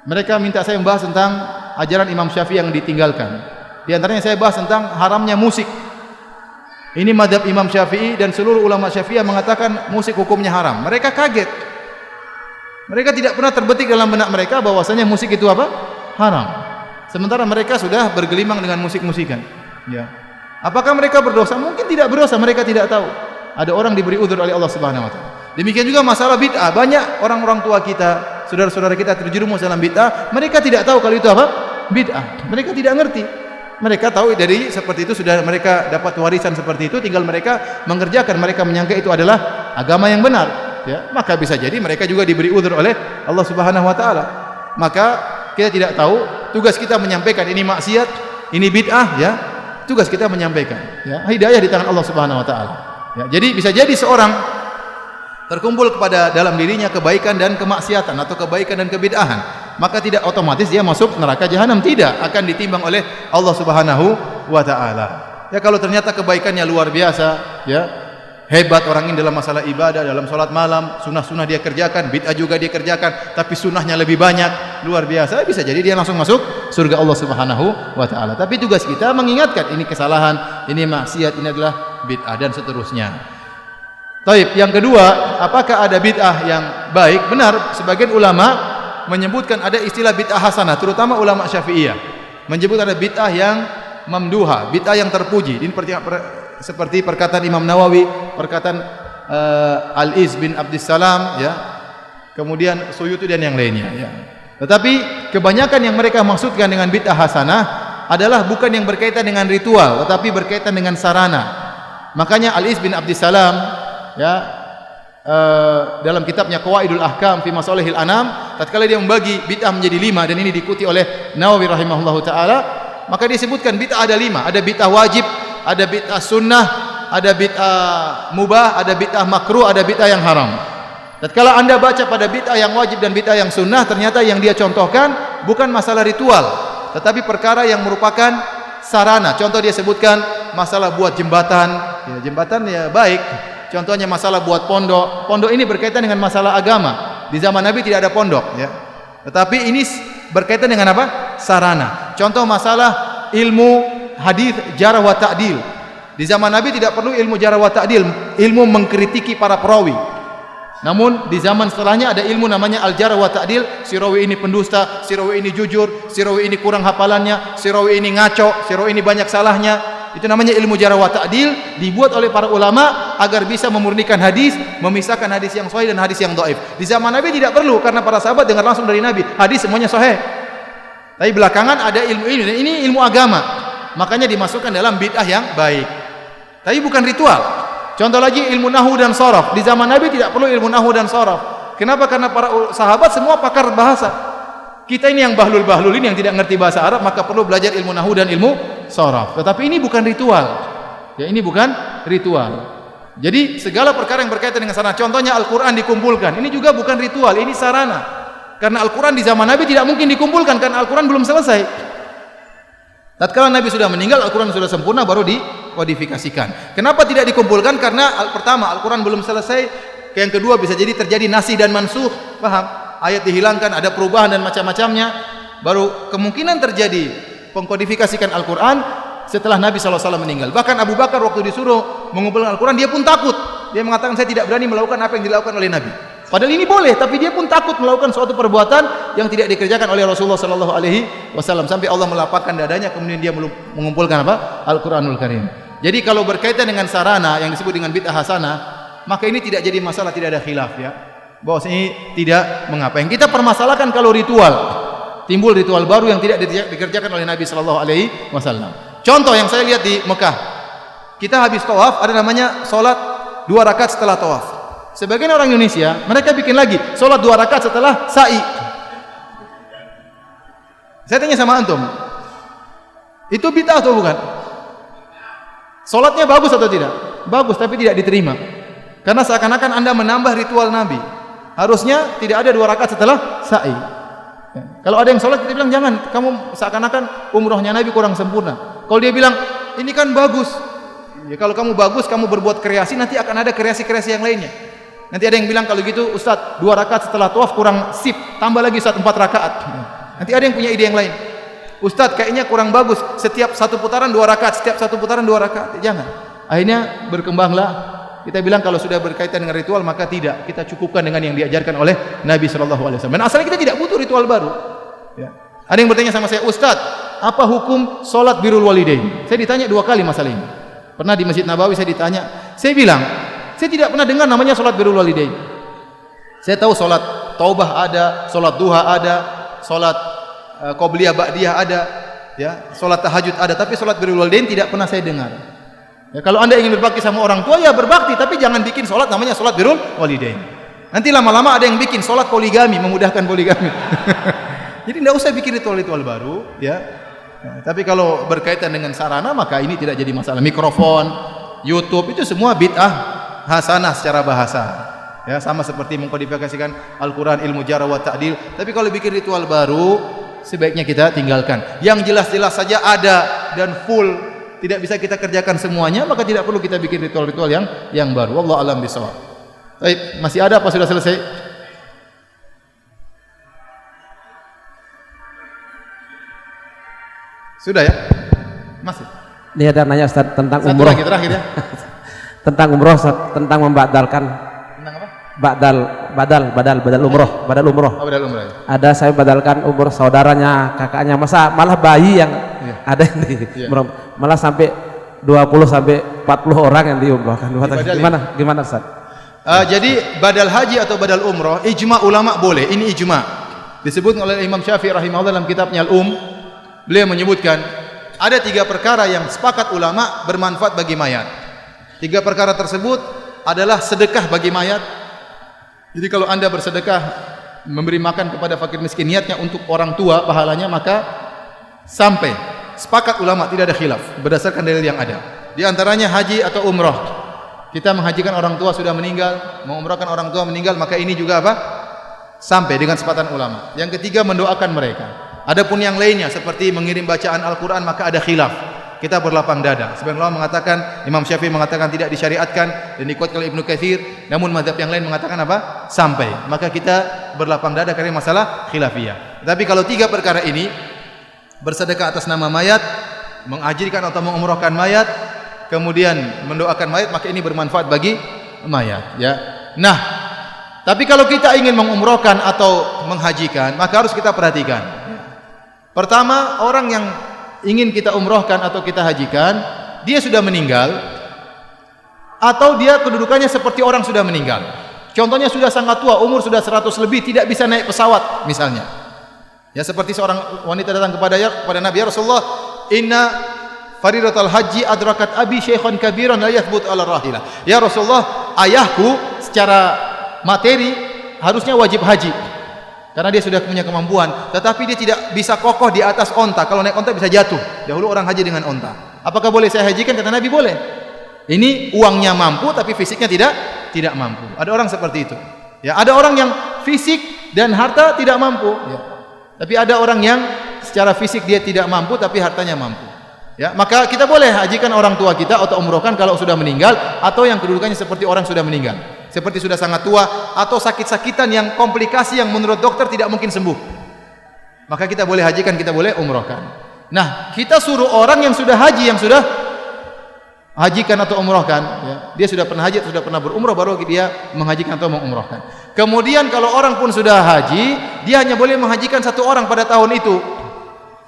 Mereka minta saya membahas tentang ajaran Imam Syafi'i yang ditinggalkan. Di antaranya saya bahas tentang haramnya musik. Ini mazhab Imam Syafi'i dan seluruh ulama Syafi'iyah mengatakan musik hukumnya haram. Mereka kaget. Mereka tidak pernah terbetik dalam benak mereka bahwasanya musik itu apa? Haram. Sementara mereka sudah bergelimang dengan musik-musikan. Ya. Apakah mereka berdosa? Mungkin tidak berdosa, mereka tidak tahu. Ada orang diberi udzur oleh Allah Subhanahu wa taala. Demikian juga masalah bid'ah. Banyak orang-orang tua kita, saudara-saudara kita terjerumus dalam bid'ah, mereka tidak tahu kalau itu apa? Bid'ah. Mereka tidak ngerti. Mereka tahu dari seperti itu, sudah mereka dapat warisan seperti itu, tinggal mereka mengerjakan, mereka menyangka itu adalah agama yang benar. Ya, maka bisa jadi mereka juga diberi udzur oleh Allah Subhanahu wa taala. Maka kita tidak tahu, tugas kita menyampaikan ini maksiat, ini bid'ah, ya. Tugas kita menyampaikan, ya. Hidayah di tangan Allah Subhanahu wa taala. Ya, jadi bisa jadi seorang terkumpul kepada dalam dirinya kebaikan dan kemaksiatan atau kebaikan dan kebid'ahan, maka tidak otomatis dia masuk neraka jahanam, tidak, akan ditimbang oleh Allah Subhanahu wa taala. Ya, kalau ternyata kebaikannya luar biasa, ya, hebat orang ini dalam masalah ibadah, dalam sholat malam, sunnah-sunnah dia kerjakan, bid'ah juga dia kerjakan, tapi sunnahnya lebih banyak, luar biasa, bisa jadi dia langsung masuk surga Allah Subhanahu wa taala. Tapi tugas kita mengingatkan ini kesalahan, ini maksiat, ini adalah bid'ah dan seterusnya. Taib, yang kedua, apakah ada bid'ah yang baik? Benar, sebagian ulama menyebutkan ada istilah bid'ah hasanah, terutama ulama Syafi'iyah menyebut ada bid'ah yang mamduha, bid'ah yang terpuji. Ini seperti perkataan Imam Nawawi, perkataan Al-Iz bin Abdissalam, ya, kemudian Suyuti dan yang lainnya, ya. Tetapi kebanyakan yang mereka maksudkan dengan bid'ah hasanah adalah bukan yang berkaitan dengan ritual, tetapi berkaitan dengan sarana. Makanya Al-Iz bin Abdissalam, ya, dalam kitabnya Qawaidul Ahkam fi Masalihil Anam, tatkala dia membagi bid'ah menjadi 5, dan ini diikuti oleh Nawawi rahimahullahu taala, maka disebutkan bid'ah ada 5, ada bid'ah wajib, ada bid'ah sunnah, ada bid'ah mubah, ada bid'ah makruh, ada bid'ah yang haram. Tatkala Anda baca pada bid'ah yang wajib dan bid'ah yang sunnah, ternyata yang dia contohkan bukan masalah ritual, tetapi perkara yang merupakan sarana. Contoh dia sebutkan masalah buat jembatan, ya, jembatan ya baik. Contohnya masalah buat pondok. Pondok ini berkaitan dengan masalah agama. Di zaman Nabi tidak ada pondok, ya. Tetapi ini berkaitan dengan apa? Sarana. Contoh masalah ilmu hadis jarh wa ta'dil. Di zaman Nabi tidak perlu ilmu jarh wa ta'dil, ilmu mengkritiki para perawi. Namun di zaman setelahnya ada ilmu namanya al-jarh wa ta'dil. Si rawi ini pendusta, si rawi ini jujur, si rawi ini kurang hafalannya, si rawi ini ngaco, si rawi ini banyak salahnya. Itu namanya ilmu jarh wa ta'dil, dibuat oleh para ulama agar bisa memurnikan hadis, memisahkan hadis yang sahih dan hadis yang dhaif. Di zaman Nabi tidak perlu karena para sahabat dengar langsung dari Nabi, hadis semuanya sahih. Tapi belakangan ada ilmu ini, dan ini ilmu agama. Makanya dimasukkan dalam bid'ah yang baik. Tapi bukan ritual. Contoh lagi ilmu nahwu dan sharaf. Di zaman Nabi tidak perlu ilmu nahwu dan sharaf. Kenapa? Karena para sahabat semua pakar bahasa. Kita ini yang bahlul-bahlul ini yang tidak ngerti bahasa Arab, maka perlu belajar ilmu nahwu dan ilmu sharaf. Tetapi ini bukan ritual. Ya, ini bukan ritual. Jadi segala perkara yang berkaitan dengan sarana, contohnya Al-Qur'an dikumpulkan. Ini juga bukan ritual, ini sarana. Karena Al-Qur'an di zaman Nabi tidak mungkin dikumpulkan karena Al-Qur'an belum selesai. Tatkala Nabi sudah meninggal, Al-Qur'an sudah sempurna baru dikodifikasikan. Kenapa tidak dikumpulkan? Karena pertama, Al-Qur'an belum selesai. Yang kedua, bisa jadi terjadi nasih dan mansukh, paham? Ayat dihilangkan, ada perubahan dan macam-macamnya. Baru kemungkinan terjadi pengkodifikasikan Al-Qur'an setelah Nabi SAW meninggal. Bahkan Abu Bakar waktu disuruh mengumpulkan Al-Qur'an, dia pun takut. Dia mengatakan, saya tidak berani melakukan apa yang dilakukan oleh Nabi. Padahal ini boleh, tapi dia pun takut melakukan suatu perbuatan yang tidak dikerjakan oleh Rasulullah SAW. Sampai Allah melapangkan dadanya, kemudian dia mengumpulkan apa? Al-Quranul Karim. Jadi kalau berkaitan dengan sarana yang disebut dengan bid'ah hasanah, maka ini tidak jadi masalah, tidak ada khilaf ya. Bahwa ini tidak mengapa. Yang kita permasalahkan kalau ritual, timbul ritual baru yang tidak dikerjakan oleh Nabi SAW. Contoh yang saya lihat di Mekah, kita habis tawaf, ada namanya sholat 2 rakaat setelah tawaf. Sebagian orang Indonesia, mereka bikin lagi sholat 2 rakaat setelah sa'i. Saya tanya sama antum, itu bid'ah atau bukan? Sholatnya bagus atau tidak? Bagus, tapi tidak diterima. Karena seakan-akan Anda menambah ritual Nabi. Harusnya tidak ada 2 rakaat setelah sa'i. Kalau ada yang sholat, kita bilang jangan, kamu seakan-akan umrohnya Nabi kurang sempurna. Kalau dia bilang, ini kan bagus. Ya, kalau kamu bagus, kamu berbuat kreasi, nanti akan ada kreasi-kreasi yang lainnya. Nanti ada yang bilang kalau gitu, Ustaz, 2 rakaat setelah tawaf kurang sip, tambah lagi Ustaz 4 rakaat. Nanti ada yang punya ide yang lain. Ustaz, kayaknya kurang bagus, setiap 1 putaran 2 rakaat, setiap 1 putaran 2 rakaat. Jangan. Akhirnya berkembanglah. Kita bilang kalau sudah berkaitan dengan ritual maka tidak, kita cukupkan dengan yang diajarkan oleh Nabi SAW. Dan asalnya kita tidak butuh ritual baru. Ya. Ada yang bertanya sama saya, Ustaz, apa hukum sholat birrul walidain? Saya ditanya 2 kali masalah ini. Pernah di Masjid Nabawi saya ditanya, saya bilang, saya tidak pernah dengar namanya sholat birrul walidain. Saya tahu sholat taubah ada, sholat duha ada, sholat qobliyah ba'diyah ada, ya, sholat tahajud ada, tapi sholat birrul walidain tidak pernah saya dengar. Ya, kalau Anda ingin berbakti sama orang tua, ya berbakti, tapi jangan bikin sholat namanya sholat birrul walidain. Nanti lama-lama ada yang bikin sholat poligami, memudahkan poligami. Jadi tidak usah bikin ritual-ritual baru, ya. Nah, tapi kalau berkaitan dengan sarana maka ini tidak jadi masalah. Mikrofon, YouTube itu semua bid'ah hasanah secara bahasa. Ya, sama seperti mengkodifikasikan Al-Qur'an, ilmu jarh wa ta'dil. Tapi kalau bikin ritual baru, sebaiknya kita tinggalkan. Yang jelas-jelas saja ada dan full, tidak bisa kita kerjakan semuanya, maka tidak perlu kita bikin ritual-ritual yang baru. Wallahu a'lam bishawab. Baik, masih ada apa sudah selesai? Sudah ya? Masih. Dia ada nanya Ustaz tentang Satu umroh. lagi terakhir ya. Tentang umroh Ustaz, tentang membatalkan Tentang apa? badal umroh. Oh, badal umrah ya. Ada saya badalkan umroh saudaranya, kakaknya, masa malah bayi yang ada yang di umroh. Malah sampai 20 sampai 40 orang yang diumrohkan. Gimana Ustaz? Jadi badal haji atau badal umrah, ijma ulama boleh. Ini ijma. Disebut oleh Imam Syafi'i rahimahullah dalam kitabnya Al-Um. Beliau menyebutkan ada 3 perkara yang sepakat ulama bermanfaat bagi mayat. 3 perkara tersebut adalah sedekah bagi mayat. Jadi kalau Anda bersedekah memberi makan kepada fakir miskin, niatnya untuk orang tua pahalanya, maka sampai sepakat ulama, tidak ada khilaf berdasarkan dalil yang ada. Di antaranya haji atau umrah. Kita menghajikan orang tua sudah meninggal, mengumrahkan orang tua meninggal, maka ini juga apa? Sampai dengan sepakatan ulama. Yang ketiga, mendoakan mereka. Adapun yang lainnya seperti mengirim bacaan Al-Qur'an maka ada khilaf. Kita berlapang dada. Sebagian ulama mengatakan, Imam Syafi'i mengatakan tidak disyariatkan dan dikuatkan oleh Ibnu Katsir, namun mazhab yang lain mengatakan apa? Sampai. Maka kita berlapang dada karena masalah khilafiyah. Tapi kalau 3 perkara ini, bersedekah atas nama mayat, mengajirkan atau mengumrahkan mayat, kemudian mendoakan mayat, maka ini bermanfaat bagi mayat, ya. Nah, tapi kalau kita ingin mengumrahkan atau menghajikan, maka harus kita perhatikan. Pertama, orang yang ingin kita umrohkan atau kita hajikan, dia sudah meninggal atau dia kedudukannya seperti orang sudah meninggal. Contohnya sudah sangat tua, umur sudah 100 lebih, tidak bisa naik pesawat misalnya. Ya seperti seorang wanita datang kepada Nabi, ya Rasulullah, inna faridatal haji adrakat abi syaikhan kabiran la yathbut ala rahilah. Ya Rasulullah, ayahku secara materi harusnya wajib haji karena dia sudah punya kemampuan, tetapi dia tidak bisa kokoh di atas onta. Kalau naik onta bisa jatuh. Dahulu orang haji dengan onta. Apakah boleh saya hajikan? Kata Nabi, boleh. Ini uangnya mampu tapi fisiknya tidak mampu. Ada orang seperti itu. Ya, ada orang yang fisik dan harta tidak mampu. Ya. Tapi ada orang yang secara fisik dia tidak mampu tapi hartanya mampu. Ya, maka kita boleh hajikan orang tua kita atau umrohkan kalau sudah meninggal atau yang kedudukannya seperti orang sudah meninggal, seperti sudah sangat tua atau sakit-sakitan yang komplikasi yang menurut dokter tidak mungkin sembuh. Maka kita boleh hajikan, kita boleh umrohkan. Nah, kita suruh orang yang sudah haji, yang sudah hajikan atau umrohkan, ya, dia sudah pernah haji, sudah pernah berumrah, baru dia menghajikan atau mengumrohkan. Kemudian kalau orang pun sudah haji, dia hanya boleh menghajikan satu orang pada tahun itu.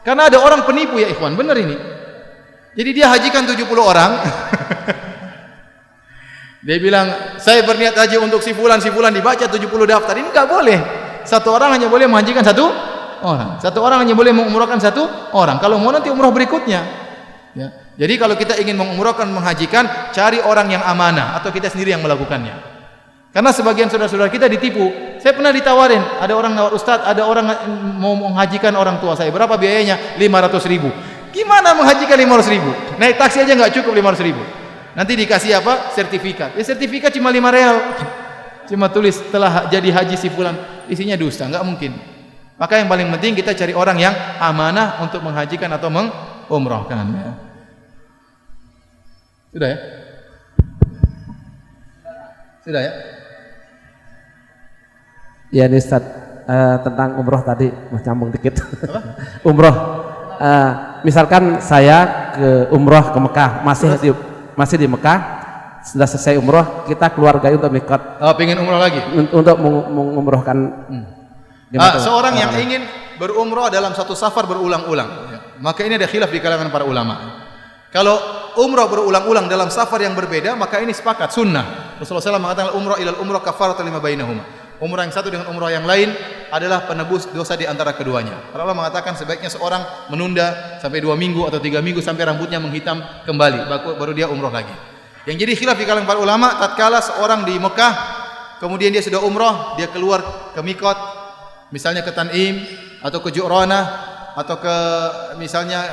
Karena ada orang penipu ya ikhwan, benar ini. Jadi dia hajikan 70 orang. Dia bilang, saya berniat haji untuk si fulan dibaca 70 daftar. Ini enggak boleh. Satu orang hanya boleh menghajikan satu orang. Satu orang hanya boleh mengumrahkan satu orang. Kalau mau nanti umrah berikutnya. Ya. Jadi kalau kita ingin mengumrahkan, menghajikan, cari orang yang amanah atau kita sendiri yang melakukannya. Karena sebagian saudara-saudara kita ditipu. Saya pernah ditawarin, ada orang nawar, Ustaz, ada orang mau menghajikan orang tua saya. Berapa biayanya? 500.000. Gimana menghajikan 500.000? Naik taksi aja nggak cukup 500.000. Nanti dikasih apa? Sertifikat. Ya sertifikat cuma 5 real. Cuma tulis telah jadi haji si fulan. Isinya dusta, nggak mungkin. Maka yang paling penting kita cari orang yang amanah untuk menghajikan atau mengumrahkan. Ya. Sudah ya? Sudah ya? Ya nih Ustaz, tentang umroh tadi, mau nyambung dikit. Umroh. Misalkan saya ke umroh ke Mekah, masih di Mekah, sudah selesai umroh, kita keluarga untuk mikot. Oh, pengen umroh lagi? Untuk mengumrohkan. Seorang yang ingin berumroh dalam satu safar berulang-ulang, ya, maka ini ada khilaf di kalangan para ulama. Kalau umroh berulang-ulang dalam safar yang berbeda, maka ini sepakat sunnah. Rasulullah SAW mengatakan umroh ilal umroh kafaratan lima bainahuma. Umrah yang satu dengan umrah yang lain adalah penebus dosa di antara keduanya. Para ulama mengatakan sebaiknya seorang menunda sampai 2 minggu atau 3 minggu sampai rambutnya menghitam kembali, baru dia umrah lagi. Yang jadi khilaf di kalangan para ulama, tatkala seorang di Mekah, kemudian dia sudah umrah, dia keluar ke mikot, misalnya ke Tan'im atau ke Ju'ranah atau ke misalnya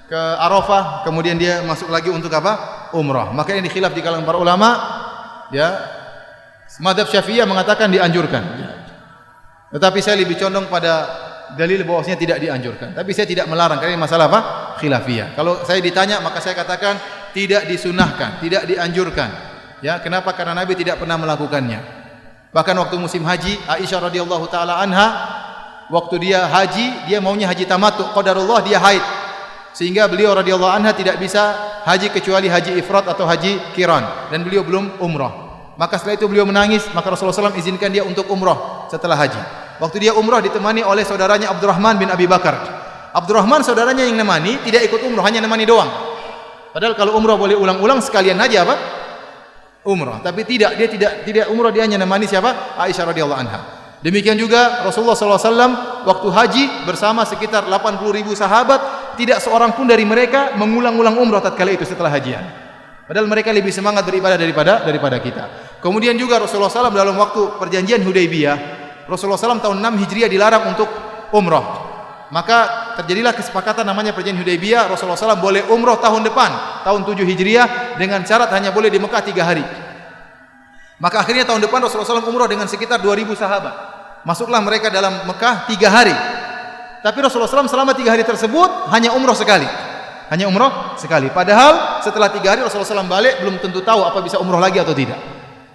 ke Arafah, kemudian dia masuk lagi untuk apa? Umrah. Maka ini khilaf di kalangan para ulama, ya. Mazhab Syafi'iyah mengatakan dianjurkan. Tetapi saya lebih condong pada dalil bahwasanya tidak dianjurkan. Tapi saya tidak melarang karena ini masalah apa? Khilafiyah. Kalau saya ditanya maka saya katakan tidak disunahkan, tidak dianjurkan. Ya, kenapa? Karena Nabi tidak pernah melakukannya. Bahkan waktu musim haji, Aisyah radhiyallahu taala anha waktu dia haji, dia maunya haji tamattu, qadarullah dia haid. Sehingga beliau radhiyallahu anha tidak bisa haji kecuali haji ifrad atau haji qiran dan beliau belum umrah. Maka setelah itu beliau menangis, maka Rasulullah SAW izinkan dia untuk umrah setelah haji. Waktu dia umrah ditemani oleh saudaranya Abdurrahman bin Abi Bakar. Abdurrahman saudaranya yang nemani tidak ikut umrah, hanya nemani doang. Padahal kalau umrah boleh ulang-ulang sekalian haji apa? Umrah. Tapi dia tidak umrah, dia hanya nemani siapa? Aisyah radhiyallahu anha. Demikian juga Rasulullah SAW waktu haji bersama sekitar 80.000 sahabat, tidak seorang pun dari mereka mengulang-ulang umrah tatkala itu setelah hajian. Padahal mereka lebih semangat beribadah daripada kita. Kemudian juga Rasulullah SAW dalam waktu perjanjian Hudaybiyah, Rasulullah SAW tahun 6 Hijriah dilarang untuk umrah. Maka terjadilah kesepakatan namanya perjanjian Hudaybiyah. Rasulullah SAW boleh umrah tahun depan, tahun 7 Hijriah, dengan syarat hanya boleh di Mekah 3 hari. Maka akhirnya tahun depan Rasulullah SAW umrah dengan sekitar 2.000 sahabat. Masuklah mereka dalam Mekah 3 hari. Tapi Rasulullah SAW selama 3 hari tersebut hanya umrah sekali. Hanya umrah sekali. Padahal setelah 3 hari Rasulullah SAW balik belum tentu tahu apa bisa umrah lagi atau tidak.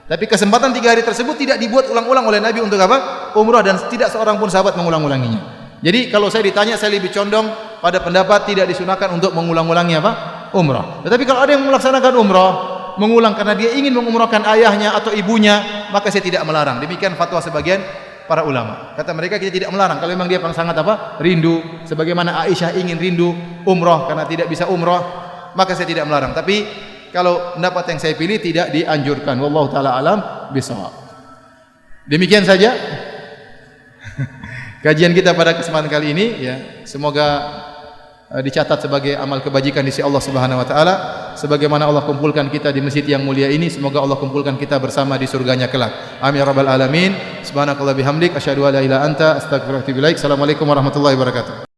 Tapi kesempatan 3 hari tersebut tidak dibuat ulang-ulang oleh Nabi untuk apa? Umrah, dan tidak seorang pun sahabat mengulang-ulanginya. Jadi kalau saya ditanya, saya lebih condong pada pendapat tidak disunahkan untuk mengulang-ulangi apa? Umrah. Tetapi kalau ada yang melaksanakan umrah, mengulang karena dia ingin mengumrahkan ayahnya atau ibunya, maka saya tidak melarang. Demikian fatwa sebagian para ulama. Kata mereka kita tidak melarang kalau memang dia sangat apa? Rindu, sebagaimana Aisyah ingin rindu umrah karena tidak bisa umrah. maka saya tidak melarang. Tapi kalau pendapat yang saya pilih tidak dianjurkan. Wallahu taala alam bisawab. Demikian saja kajian kita pada kesempatan kali ini ya. Semoga dicatat sebagai amal kebajikan di sisi Allah Subhanahu wa taala. Sebagaimana Allah kumpulkan kita di masjid yang mulia ini, semoga Allah kumpulkan kita bersama di surganya kelak. Amin ya rabbal alamin. Subhanakallah bihamdik asyhadu an la ilaha illa anta astaghfiruka wa atubu ilaik. Assalamualaikum warahmatullahi wabarakatuh.